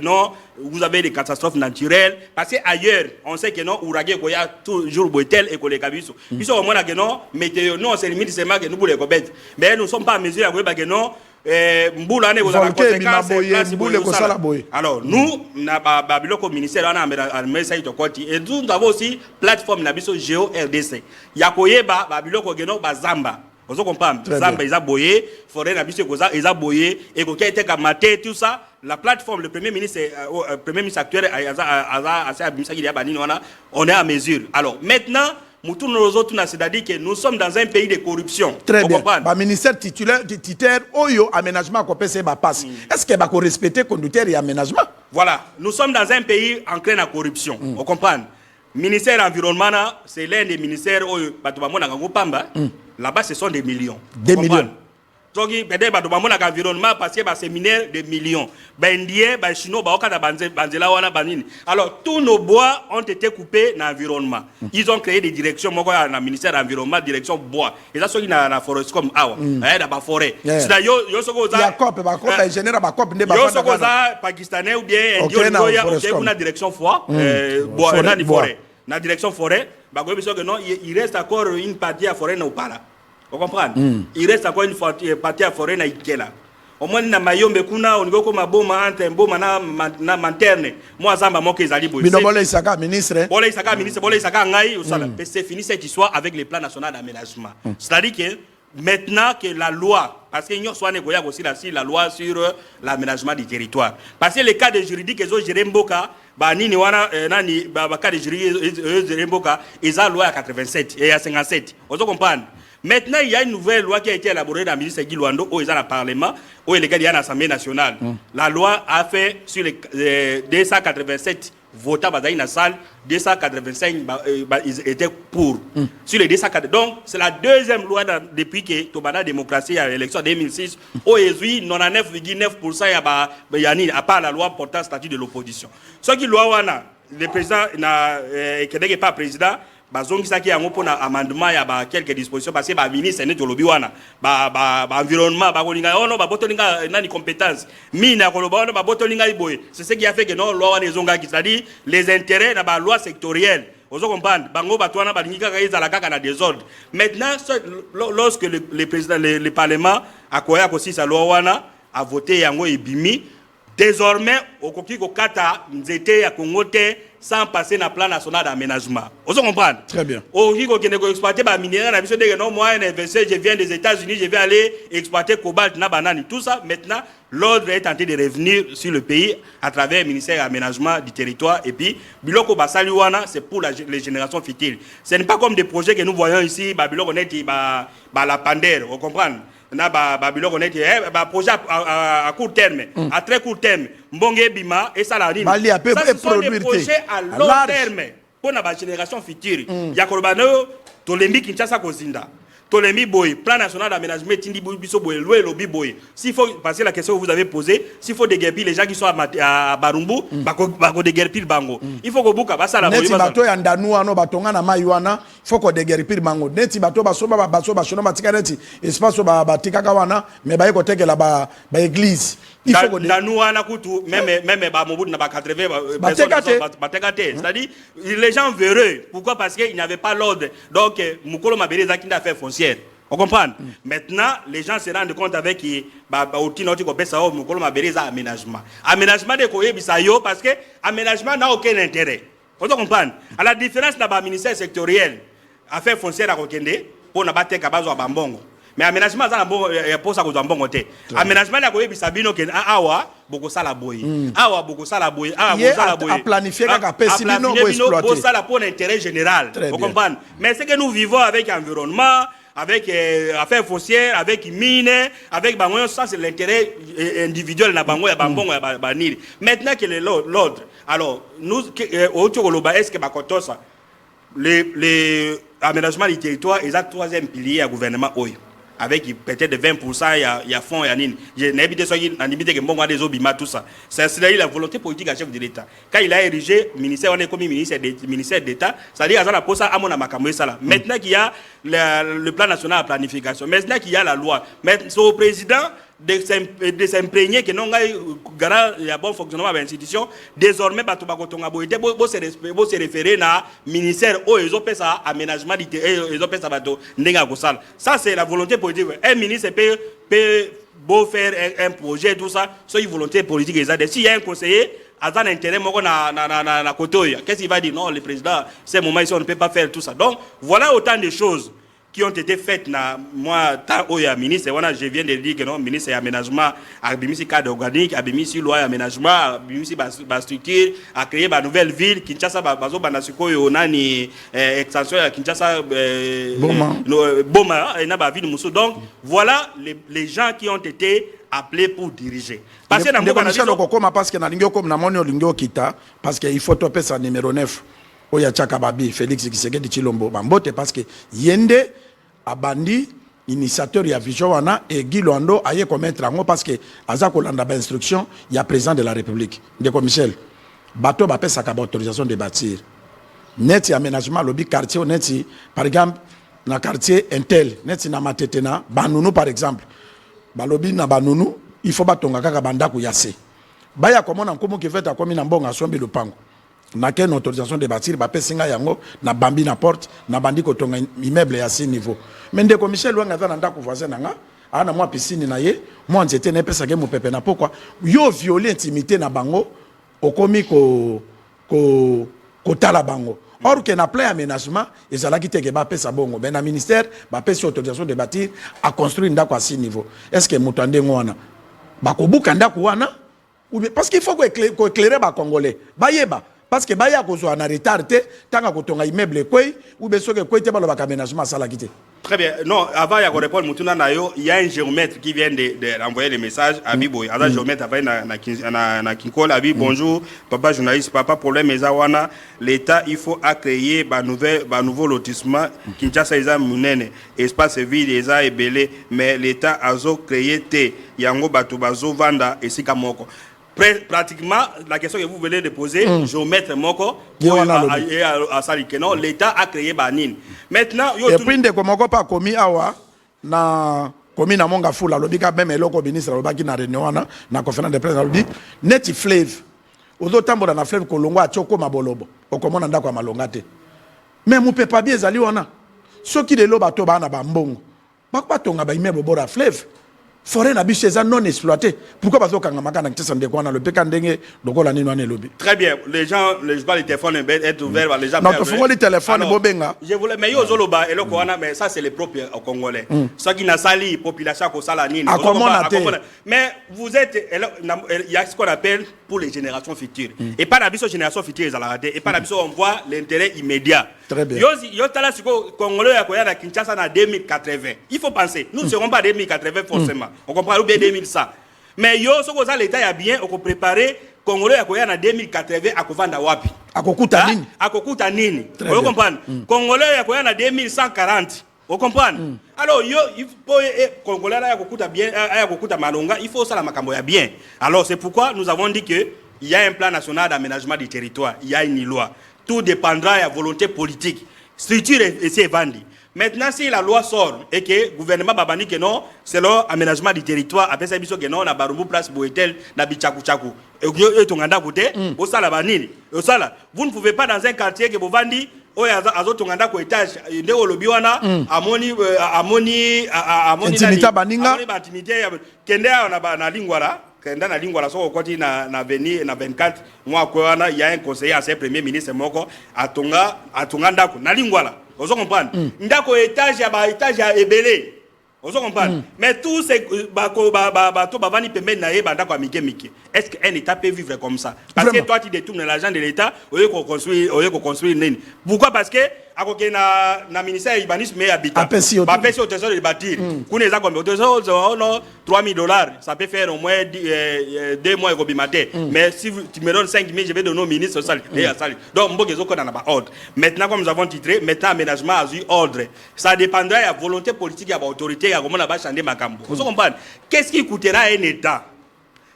non, vous avez des catastrophes naturelles. Parce qu'ailleurs, on sait que non, Ouragé, il y a toujours Boetel et les Kabiso. Ils sont au moins que non, météo, non, c'est limite, c'est que nous voulons les mais nous ne sommes pas en mesure de que non. Alors nous au ministère et nous avons aussi plateforme nabiso Géo RDC yakoyeba babiloko geno bazamba vous comprenez zamba ils boyé forêt nabiso koza ils boyé et ko été kamate tout ça la plateforme le premier ministre actuel on est à mesure. Alors maintenant c'est-à-dire que nous sommes dans un pays de corruption. Très bien. Le ministère titulaire, Oyo, aménagement, passe. Est-ce qu'il va respecter le conducteur et aménagement? Voilà. Nous sommes dans un pays ancré dans la corruption. Vous comprenez? Le ministère de l'Environnement, c'est l'un des ministères là-bas, ce sont des millions. Des millions. Donc, peut-être que l'environnement parce que c'est mineur des millions. Chinois, alors, tous nos bois ont été coupés dans l'environnement. Ils ont créé des directions, dans le ministère de l'Environnement, direction bois. Et ça, c'est dans la forêt comme Awa, dans la forêt. C'est d'ailleurs, il y a pakistanais ou bien indien, direction forêt. Dans la direction forêt, il reste encore une partie à forêt, vous comprenez? Il reste encore une partie à forêt na Ikela. Au moins na mayombe kuna on ngoko maboma entre mboma na manterne. Moi zamba moko ezali boye. Binobola Isaka ministre. Bola Isaka ngai osala. C'est fini cette histoire avec le plan national d'aménagement. C'est-à-dire que maintenant que la loi parce que nous sommes aussi la loi sur l'aménagement du territoire. Parce que les cas de juridique ils ont géré mboka nini wana nani cas de juridique géré mboka ils ont loi à 87 et à 57. Vous comprenez? Maintenant, il y a une nouvelle loi qui a été élaborée dans le ministre Guy Luando, où il y a le Parlement, où il y a l'Assemblée nationale. La loi a fait sur les 287 votants dans la salle, 285 ils étaient pour. Sur les 280. Donc, c'est la deuxième loi depuis que Tobana démocratie à l'élection 2006, où il y a 99,9% à part la loi portant statut de l'opposition. Ce qui loi, le président n'est pas président. bazongisaki yango pona amendement ya ba quelques dispositions parce que ba ministre ne tolobi wana ba environnement ba kolinga ono ba botolinga nani compétence mina koloba ono ba botolinga iboye c'est ce qui a fait que non loi wana ezonga qui c'est-à-dire les intérêts na ba loi sectorielle ozo comprendre bango batwana balingika ka ezala kaka na désordre maintenant lorsque le président le parlement akoya ko sisa loi wana a voté yango ebimi désormais okoki ko kata nzete ya Congo te sans passer na plan national d'aménagement. Vous comprenez? Très bien. Okoki ko kene ko exploiter ba minerai na biso de non moi investi je viens des États-Unis je vais aller exploiter cobalt na banane tout ça maintenant l'ordre est tenté de revenir sur le pays à travers le ministère de l'aménagement du territoire et puis biloko basali wana c'est pour les générations futures. Ce n'est pas comme des projets que nous voyons ici ba biloko neti ba la pandère, vous comprenez? Na ba biloko neti ba projet à court terme, à très court terme. Mbonge bima et ça la rime. Ça ce sont des projets à long terme pour la génération future. Yakolobano tolembi Kinshasa kozinda. Tolembi boy, plan national d'aménagement tindi biso boy, loé lobi boy. S'il faut passer la question que vous avez posée, s'il faut déguerpir les gens qui sont à Barumbu, bako déguerpir bango. Il faut que buka basa la boy. Neti bato ya ndanu ano batonga na mayuana, faut que déguerpir bango. Neti bato basoba basono batika neti espace batika kawana, mais ba ekoteke la ba église. Il faut que ndanu wana kutu même ba mobudu na ba 80 batekate. C'est-à-dire les gens verreux. Pourquoi? Parce qu'il n'y avait pas l'ordre. Donc mukolo mabele zakinda fait foncière. On comprend. Maintenant, les gens se rendent compte avec aménagement. Aménagement de koye bisayo parce que aménagement n'a aucun intérêt. On comprend. À la différence d'un ministère sectoriel, affaires foncières à Kokende, pour n'abattre kabazo à Bambongo. Mais aménagement ça bon pour ça que Bambongo te. Aménagement na koye bisabino ken awa boko sala boy. Awa boko sala boy. Awa boko sala boy. À planifier ka pesibino pour exploiter. Pour ça la pour l'intérêt général. On comprend. Mais c'est que nous vivons avec environnement, avec affaires foncières, avec mines, avec bango, ça c'est l'intérêt individuel na bango ya bambongo ya baniri. Maintenant que l'ordre, alors nous au Tchokoloba est-ce que bakotosa les aménagements du territoire est le troisième pilier à gouvernement oyo. Avec peut-être de 20%, il y a fonds, il y a nini. Je n'ai pas dit que bon, des obima, tout ça. C'est la volonté politique à chef de l'État. Quand il a érigé ministère, on est comme ministère d'État, c'est-à-dire qu'il y a la posa à mon amakamwe sala. Maintenant qu'il y a le plan national de planification, maintenant qu'il y a la loi, maintenant c'est au président de s'imprégner que non garant le bon fonctionnement de l'institution. Désormais, se référer à ministère où ils ont fait ça aménagement ils ont fait ça ça c'est la volonté politique. Un ministre peut beau faire un projet tout ça, c'est une volonté politique. S'il y a un conseiller à un intérêt na côté, qu'est-ce qu'il va dire? Non, le président, c'est moment ici on ne peut pas faire tout ça. Donc voilà autant de choses qui ont été faites na moi tant au ministre je viens de dire que non ministre aménagement a bimisi cadre organique a bimisi loi aménagement a bimisi ba structure a créé ba nouvelle ville Kinshasa bazo bana sikoyo nani extension ya Kinshasa Boma et na ba ville Moussou. Donc voilà les gens qui ont été appelés pour diriger parce que parce que na lingio comme na moni lingio kita parce que il faut topé sa numéro 9 oya Chakababi Félix Tshisekedi Tshilombo bambote parce que yende abandi initiateur ya vision wana et Guy Luando aye commettre ngo parce que aza kolanda ba instruction ya président de la République ndeko Michel bato ba pesa ka autorisation de bâtir net aménagement lobby quartier net par exemple na quartier Intel net na Matetena Banunu par exemple balobi na Banunu il faut batonga kaka bandako yase baya komona nkomo ke fait akomi na mbonga sombi lupango na ken autorisation de bâtir ba pesinga yango na bambi na porte na bandi ko tonga immeuble ya 6 niveau mais ndeko Michel wanga za na ndako voisin nanga ana mwa piscine na ye mwa nzete na pesa ke mopepe na pourquoi yo violer intimité na bango okomi ko tala bango or que na plein aménagement ezalaki te ke ba pesa bongo ben na ministère ba pesa autorisation de bâtir à construire ndako à 6 niveau est-ce que mutande ngwana ba ko buka ndako wana parce qu'il faut ko éclairer ba congolais ba yeba parce que baya ko zo na retard te tanga ko tonga immeuble kwei ou be soke kwei te ba lo ba aménagement sala kité. Très bien. Non, avant ya ko répondre mutuna na yo, il y a un géomètre qui vient de renvoyer le message à Biboy. Ada géomètre après na Kinkol abi bonjour papa journaliste papa problème ezawana l'état il faut créer ba nouveau lotissement Kinshasa eza munene espace vide eza ebele mais l'état azo créer te yango bato bazo vanda esika moko. pratiquement la question que vous venez de poser, géomètre moko à Salikeno, l'État a créé Banin. Maintenant, et puis de komoko pas commis awa na commis na monga fula lobika même eloko ministre lobaki na réunion na conférence de presse lobi neti fleuve ozo tambola na fleuve kolongo achoko mabolobo okomona ndako ya malonga te mais mu peut pas bien ezali wana soki de loba to bana ba mbongo bakba tonga ba immeuble bora fleuve forêt na biso eza non exploité. Pourquoi parce que makana kitesa ndeko na le peka ndenge lokola nini wana lobi. Très bien, les gens les téléphones est ouvert, les gens. Non, to fongo les téléphones bobenga. Je voulais mais yo zoloba eloko wana mais ça c'est les propres au Congolais. Ça qui na sali population ko sala nini. Mais vous êtes il y a ce qu'on appelle pour les générations futures. Et pas la biso génération future ils raté et pas la biso on voit l'intérêt immédiat. Très bien. Yo tala siko Congolais ya ko ya na Kinshasa na 2080. Il faut penser, nous ne serons pas 2080 forcément. On comprend ou bien 2100. Mais yo ce que ça l'état ya bien on préparer Congolais ya ko ya na 2080 akovanda wapi? Akokuta nini? Akokuta nini? Vous comprenez? Congolais ya ko ya na 2140. Vous comprenez? Alors yo il faut Congolais ya kokuta bien ya kokuta malonga, il faut ça la makambo ya bien. Alors c'est pourquoi nous avons dit que il y a un plan national d'aménagement du territoire, il y a une loi. Tout dépendra de la volonté politique. Structure et c'est vendu. Maintenant, si la loi sort et que le gouvernement babani que non, c'est l'aménagement du territoire, après ça, que non, na barumbu place boetel, na bichaku chaku. Et tonganda côté, au sala banini, au sala. Vous ne pouvez pas dans un quartier que vous vendez, oh azo tonganda ko étage, ndeko lobiwana, amoni intimité baninga, amoni intimité, kende na lingwala. Kenda na lingwala soko koti na 24 mois kwa il y a un conseiller ancien premier ministre moko atonga ndako na lingwala. Vous comprenez? Ndako étage ya ebele. Vous comprenez? Mais tous ces bateaux bavani pembe na yeba ndako mike. Est-ce qu'un État peut vivre comme ça? Parce que toi tu détournes l'argent de l'État au lieu qu'on construire nini. Pourquoi? Parce que akoke na ministère urbanisme et habitat. Ba pesi au trésor de bâtir. Kuneza comme au trésor $3,000, ça peut faire au moins 2 mois et mais si tu me donnes 5 000, je vais donner au ministre social. Donc mbogezo ko na ba ordre. Maintenant comme nous avons titré, maintenant aménagement a eu ordre. Ça dépendra de la volonté politique de l'autorité à comment va changer makambo. Vous comprenez? Qu'est-ce qui coûtera à un État?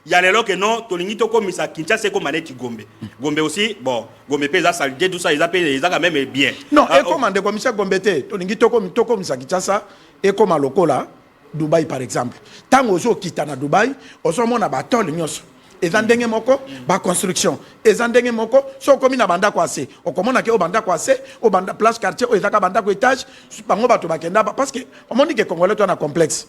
Il y a les gens qui non, Tolingi Toko Misa Kinshasa comme Maneti Gombe. Gombe aussi, bon, Gombe pesa salité, tout ça, ils appellent quand même bien. Non, et comme on comme Michel Gombe, Tolingi Toko Misa Kinshasa, et comme à Lokola, Dubaï par exemple. Tant aux autres qui sont à Dubaï, on se montre à Baton, l'Unios. Et zandenge moko, ba construction. Et zandenge moko, so comme na banda kwase. O comme on a ke o banda kwase, o banda place quartier, o ezaka banda ko étage, bango bato bakenda parce que on dit que Congolais to na complexe.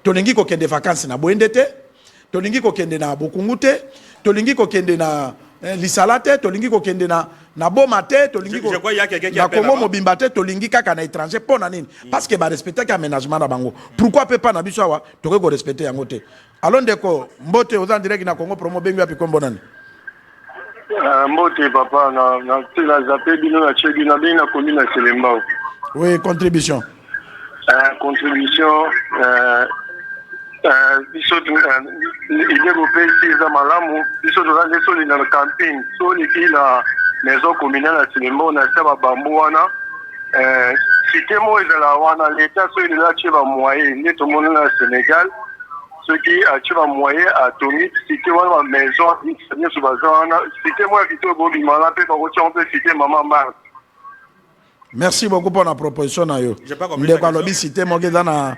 Tolingi ko kende vacances na boendete. Tolingi ko kende na bokungu te, tolingi ko kende na lisala te, tolingi ko kende na boma te, tolingi ko na Congo mobimba te, tolingi kaka na étranger pour na nini parce que ba respecter aménagement na bango. Pourquoi peut pas na biso awa to ko respecter yango te. Alors ndeko mbote aux en direct na Congo promo bengu api kombo nani. Mbote papa na tela zape bino na chebi na bina commune na Selembao. Oui, contribution. Contribution biso développé ces malamu biso de soli na camping soli la maison communale à Selembao na saba bambu wana cité mo ezala wana l'état so il a tcheba moyen ne to mona na Sénégal ceux qui a tcheba moyen à Tony cité wana maison ni sur bazana cité mo qui to bo bimala pe ko on peut citer maman Mar. Merci beaucoup pour la proposition na yo. Ndeko alobi cité mo gezana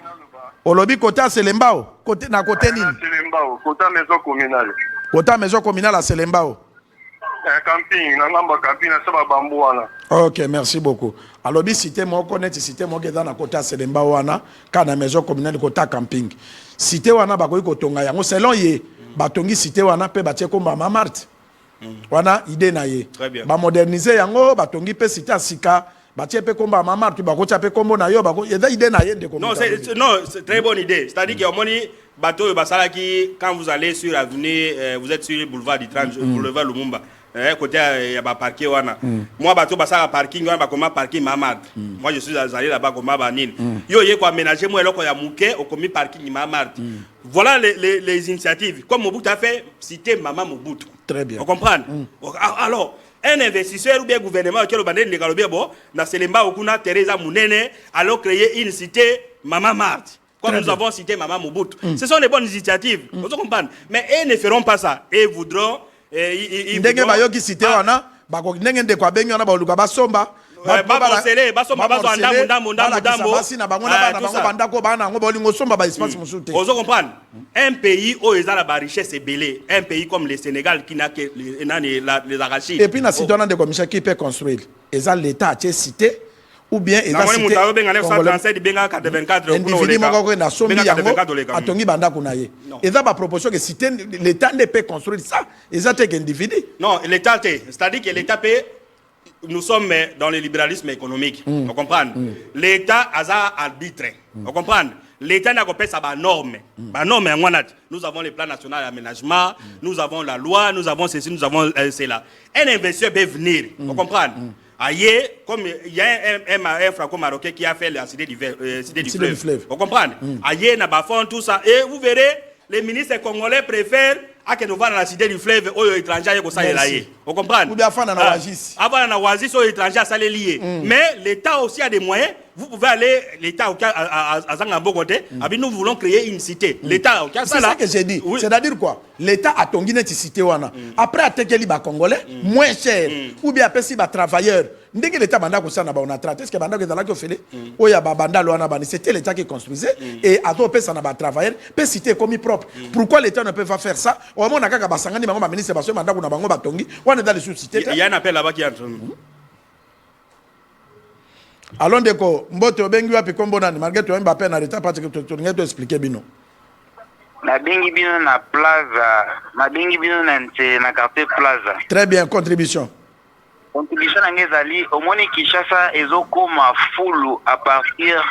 Olobi côté à Selembao, côté na côté nini? Selembao, côté maison communale. Côté maison communale à Selembao. Camping, na ngamba camping na saba bambu wana. OK, merci beaucoup. Alobi cité mo connaître cité mo geza na côté à Selembao wana, kana maison communale côté camping. Cité wana bakoyi kotonga yango selon ye, batongi cité wana pe batie ko mama Marthe. Wana idée na ye. Ba moderniser yango, batongi pe cité à Sika. Non, c'est très bonne idée. C'est-à-dire qu'il y a un bateau quand vous allez sur l'avenue, vous êtes sur le boulevard du 30, boulevard Lumumba. Côté il y a parking wana. Moi bateau basala parking wana comment parking Mamad. Moi je suis allé là-bas comme Mabanine. Yo yé quoi aménager moi eloko ya muke au commis parking Mamad. Voilà les initiatives. Comme Mobutu a fait citer Maman Mobutu. Très bien. Vous comprenez? Alors un investisseur ou bien gouvernement qui a le bandé bon, na Selembao kuna Teresa Munene alors créer une cité Maman Marthe. comme nous avons cité Maman Mobutu. Ce sont des bonnes initiatives, vous comprenez. Mais ils ne feront pas ça. Ils voudront... Ils voudront... Un pays où ils ont la richesse est belée, un pays comme le Sénégal qui n'a que les arachides. Et puis, la citoyen de commission qui peut construire, ils ont l'État à cité, ou bien ils ont cité. Ils ont ma proposition que cité, l'État ne peut construire ça. Ils ont été individu. Non, l'État, c'est-à-dire que l'État peut. Nous sommes dans le libéralisme économique. Vous comprenez? L'État a arbitre. Vous comprenez? L'État n'a pas sa norme. Nous avons le plan national d'aménagement, nous avons la loi, nous avons ceci, nous avons cela. Un investisseur peut venir. Vous comprenez? Ailleurs, comme il y a un franco-marocain qui a fait la cité du fleuve. Vous comprenez? Ailleurs, il y a tout ça. Et vous verrez, les ministres congolais préfèrent que nous allons dans la cité du fleuve aux étrangers. Vous comprenez? Avant la oasis aux étrangers, ça les lié. Mais l'État aussi a des moyens. Vous pouvez aller, l'État à Zangambo côté, nous voulons créer une cité. L'État, c'est ça que j'ai dit. Oui. C'est-à-dire quoi? L'État a tongi une cité. Après, à Tekeli, Congolais, moins cher. Ou bien après, si travailleur. Dès que l'État banda ça on a traité, est-ce que banda que dans fait oh ya banda loana bani, c'était l'État qui construisait et à d'autres ça n'a pas travailleur, peut citer comme propre. Pourquoi l'État ne peut pas faire ça? Au moins on a qu'à basangani bango ministre parce que banda kuna bango batongi, on est dans les sous-cités. Il y a un appel là-bas qui est allons deko mbote obengi wapi kombo nani malgré toi Mbappé na retard parce que tu n'as expliquer bino. Na bengi bino na plaza, na bengi bino na quartier plaza. Très bien, contribution. Contribution ngezali omoni Kinshasa ezokoma fulu à partir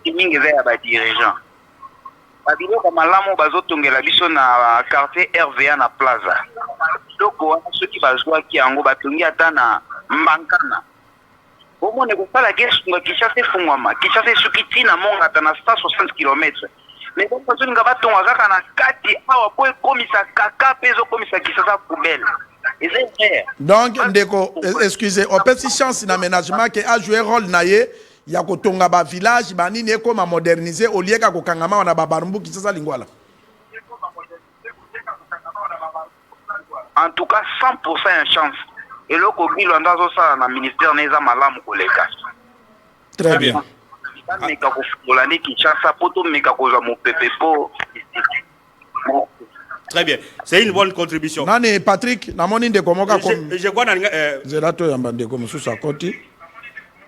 mingi za ba dirigeant. Babilo ka malamu bazotongela biso na quartier RVA na plaza. Doko wana soki bazwa ki yango batongi ata na Mbankana. Omoni ko sala kesu Kinshasa efungwama. Kinshasa sukiti na monga ata na 160 km. Mais comme ça nga batonga kaka na kati awa po komisa kaka pezo komisa Kinshasa poubelle. Donc, ndeko, excusez, on peut si chance d'aménagement qui a joué rôle naie, il y a kotonga ba village, bani ne comme moderniser au lieu qu'à kokangama on a babarumbu qui ça lingwala. En tout cas, 100% une chance. Et le Kogi l'andazo ça dans le ministère neza malamu koleka. Très bien. Meka ko fulani Kinshasa poto meka ko za mo pepepo. Très bien. C'est une bonne contribution. Nani Patrick, namoni ndeko moka comme je crois dans Zelato yamba ndeko mususa koti.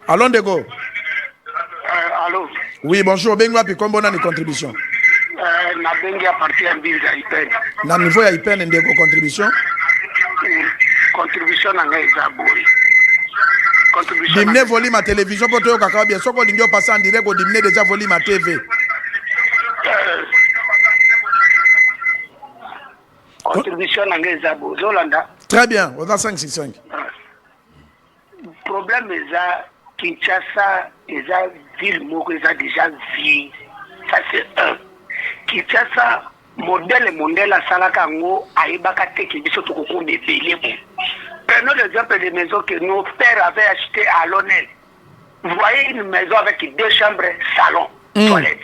Allons ndeko. Allô. Oui, bonjour. Bengi wapi kombo nani contribution? Na bengi à partir de Ipen. Na niveau ya Ipen ndeko contribution? Contribution na ngai za boy. Contribution. Dimne volume à télévision pour toi kaka bien. Soko lingio passer en direct au dimne déjà volume à TV. Contribution na ngai za boy. Zolanda. Très bien. On a 565. Problème est à Kinshasa, est à ville moko est déjà vie. Ça c'est un. Kinshasa modèle à Salakango aibaka teki biso to ko de payer. Prenons l'exemple des maisons que nos pères avaient achetées à Lonel. Vous voyez une maison avec 2 chambres, salon, toilette.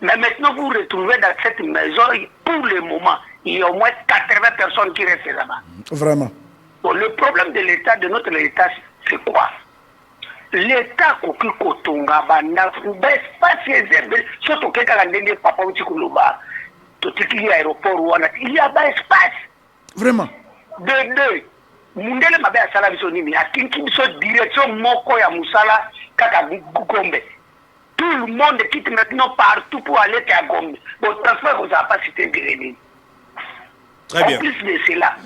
Mais maintenant, vous retrouvez dans cette maison, pour le moment, il y a au moins 80 personnes qui restent là-bas. Vraiment. Bon, le problème de l'État, de notre État, c'est quoi? L'État, kotonga banda, surtout quelqu'un a dit papa ou tikuluba, tout il y a aéroport, il y a pas espace. Vraiment. De deux. Mundele mabe asala biso nini akinki biso direction moko ya musala kaka Gombe. Tout le monde quitte maintenant partout pour aller à Gombe. Bon, transport vous a pas cité Guérénie. Très bien. En plus de cela,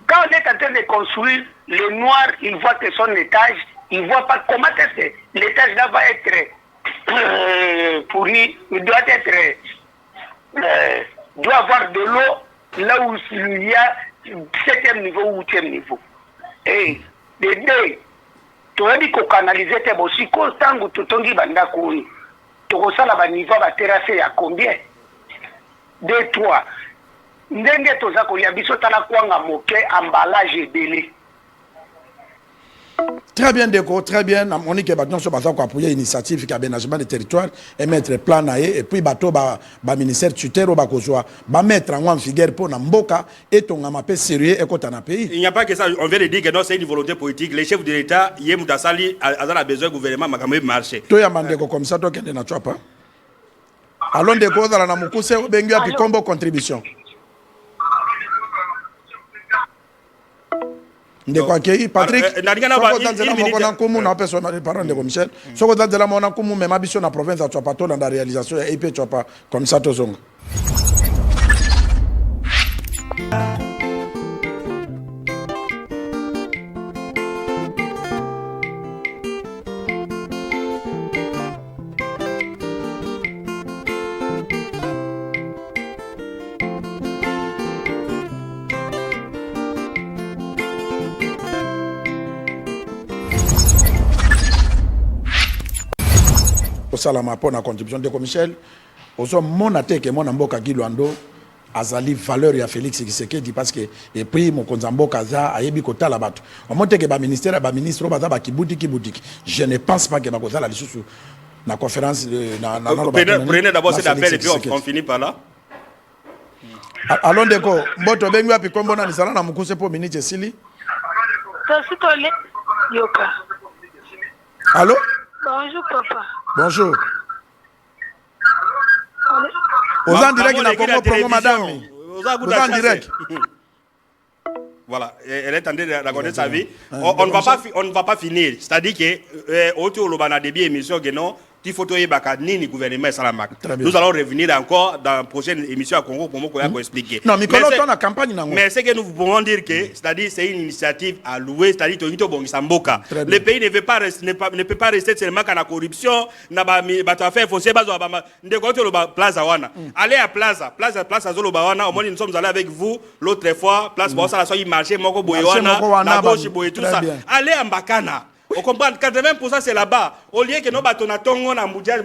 quand on est en train de construire, le noir, il voit que son étage, il voit pas comment est-ce que l'étage là va être pourri, il doit être doit avoir de l'eau là où il y a 7e niveau ou 8e niveau. Et les deux, tu as dit qu'on canalisait tes bossi, quand tu tongi banda kouni, tu as la niveau va terrasser à combien? 2, 3. Ndenge toza ko ya biso tala kwanga moke emballage belé. Très bien, Déco, très bien. On dit que maintenant, on va appuyer l'initiative qui a aménagement des territoires et mettre plan et puis bateau ba ministère tuteur ou ba mettre en figure pour Namboka et ton amapé sérieux et côté pays. Il n'y a pas que ça, on vient de dire que non, c'est une volonté politique. Les chefs de l'État, Yé Moutassali, a besoin du gouvernement, Makamé marché. Toi, Yamandeko, comme ça, toi, qui ne n'as pas. Allons Déco, dans la Namukuse, ou Bengu, puis combo contribution. Ndeko akei Patrick soko danzela moko na nkumu na peso parent de Michel soko danzela mona nkumu mema biso na province ya Tshwapato na réalisation ya EP Tshwapa comme ça tozonga Salama pour la contribution de Michel. Oso mon attaque mon amboka Giluando azali valeur ya Félix Tshisekedi parce que et puis mon konzambo kaza ayebi kota la bato. On monte que ba ministère ba ministre baza ba kibouti. Je ne pense pas que ba koza la lisusu na conférence prenez d'abord cet appel et puis on finit par là. Allons Déco, mboto bengu api kombo na nisala na mukuse po minute sili. Tositole yoka. Allô? Bonjour papa. Bonjour. Vous en direct dans Congo Promo, madame. Vous en direct. Voilà, elle est en train de raconter sa vie. On ne va pas finir. C'est-à-dire que autour de la début émission que non, il faut que le gouvernement Salamak. Nous allons revenir encore dans la prochaine émission à Congo pour expliquer. Non, mais la campagne. Mais ce que nous pouvons dire que, c'est-à-dire c'est une initiative à louer, c'est-à-dire que le pays ne peut pas rester seulement dans la corruption, dans la affaire foncière, allez à Plaza Zolobawana, au moins nous sommes allés avec vous l'autre fois, Place Bossa, il marchait, Moko Boyoana, la gauche, tout ça. Allez à Mbakana. On comprend 80% c'est là-bas. Au lieu que nous battons à Tongo, à Moudjal,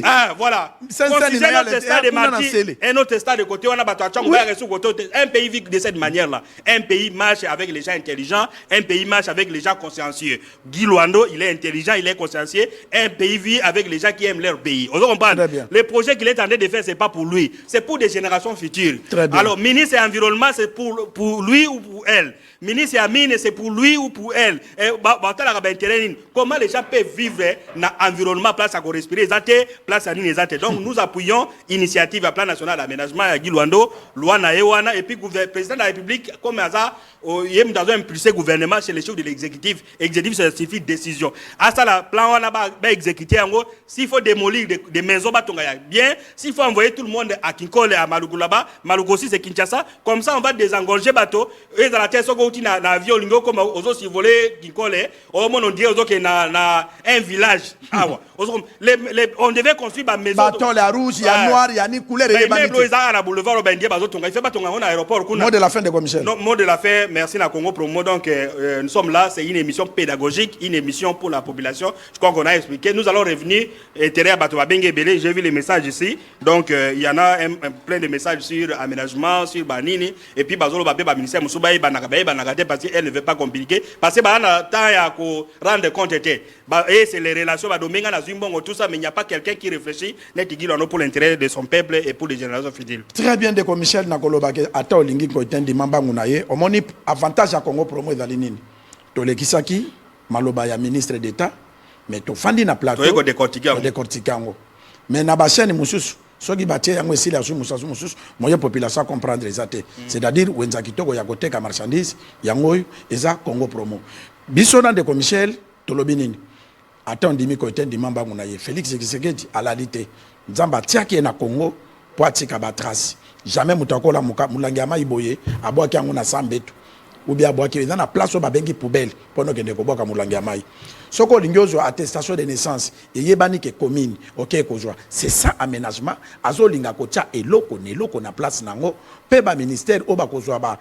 ah voilà. Considérez notre stade de Marty et notre stade de côté, on a battu à Tchang, un pays vit de cette manière-là. Un pays marche avec les gens intelligents, un pays marche avec les gens consciencieux. Guy Luando, il est intelligent, il est consciencieux. Un pays vit avec les gens qui aiment leur pays. On comprend. Les projets qu'il est en train de faire, c'est pas pour lui, c'est pour des générations futures. Alors, ministre et environnement, c'est pour lui ou pour elle. Ministre et Amine, c'est pour lui ou pour elle. Comment les gens peuvent vivre dans l'environnement, place à respirer, place à l'unité. Donc nous appuyons l'initiative à plan national d'aménagement à Guy Luando, Luana Ewana, et puis le président de la République, comme ça, il y a dans un impulsé gouvernement chez les chefs de l'exécutif. Exécutif, ça signifie décision. À ça, le plan, on a exécuté en gros. S'il faut démolir des maisons, bien. S'il faut envoyer tout le monde à Kinkole, à Maluku là-bas, Maluku aussi c'est Kinshasa. Comme ça, on va désengorger bateau. Et dans la terre, na avion lingo comme aux autres volés Kinkole au moins on dit aux autres que na un village on devait construire ma maison bateau la rouge il y a noir il y a ni couleur et même le na boulevard Obendia bazotonga il fait pas tonga on aéroport kuna mot de la fin de Michel mot de la fin merci na Congo Promo donc nous sommes là c'est une émission pédagogique une émission pour la population je crois qu'on a expliqué nous allons revenir terre bateau Benge Belé j'ai vu les messages ici donc il y en a plein de messages sur aménagement sur banini et puis bazolo babé ba ministère Musuba banaka parce qu'elle ne veut pas compliquer parce que bah temps à rendre compte et c'est les relations bah dominga na Zimbabwe tout ça mais il n'y a pas quelqu'un qui réfléchit pour l'intérêt de son peuple et pour les générations futures. Très bien de Michel Nakoloba ata olingi ko tendi mamba ngunaye omoni avantage à Congo Promo ezali nini to lekisaki maloba ya ministre d'État mais to fandi na plateau to décortiquer mais na ba chaîne mususu soki batie yango esili asu musasu mususu moyen population comprendre ezate c'est-à-dire wenza kitoko ya koteka marchandise yango eza Congo Promo biso na de Michel tolobi nini ata ndimi ko tendi mamba ngunaye Félix Tshisekedi alalite nzamba tiaki na Congo po atika ba trace jamais mutakola mulangi ama iboye abwaki yango na sambetu ou bien abwaki eza na place o babengi poubelle pendant que ndeko boka mulangi amai soko lingiozo attestation de naissance eyebani ke commune OK kozwa c'est ça aménagement azolinga kotia eloko na place nango pe ba ministère o bakozwa ba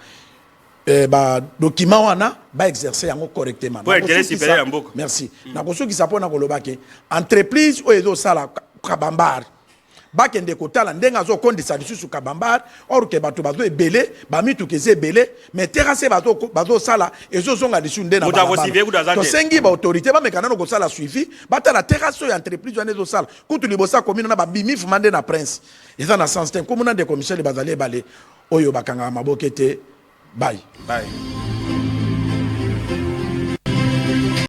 document wana ba exercer yango correctement merci na kosoki sapona koloba ke entreprise o ezo sala kabambar bakende kotala ndenge azokondisa lisusu kabambar or ke bato bazo ebele bamituka eza ebele mais terrasse bazosala ezozonga lisusu nde na balabala tosengi baautorité bameka nano kosala suivi batala terrasse oyo entreprise wana ezosala kutu libosa commune na babimi fuma nde na prince eza na sens te komona ndeko michel bazali ebale oyo bakangaka maboke te bye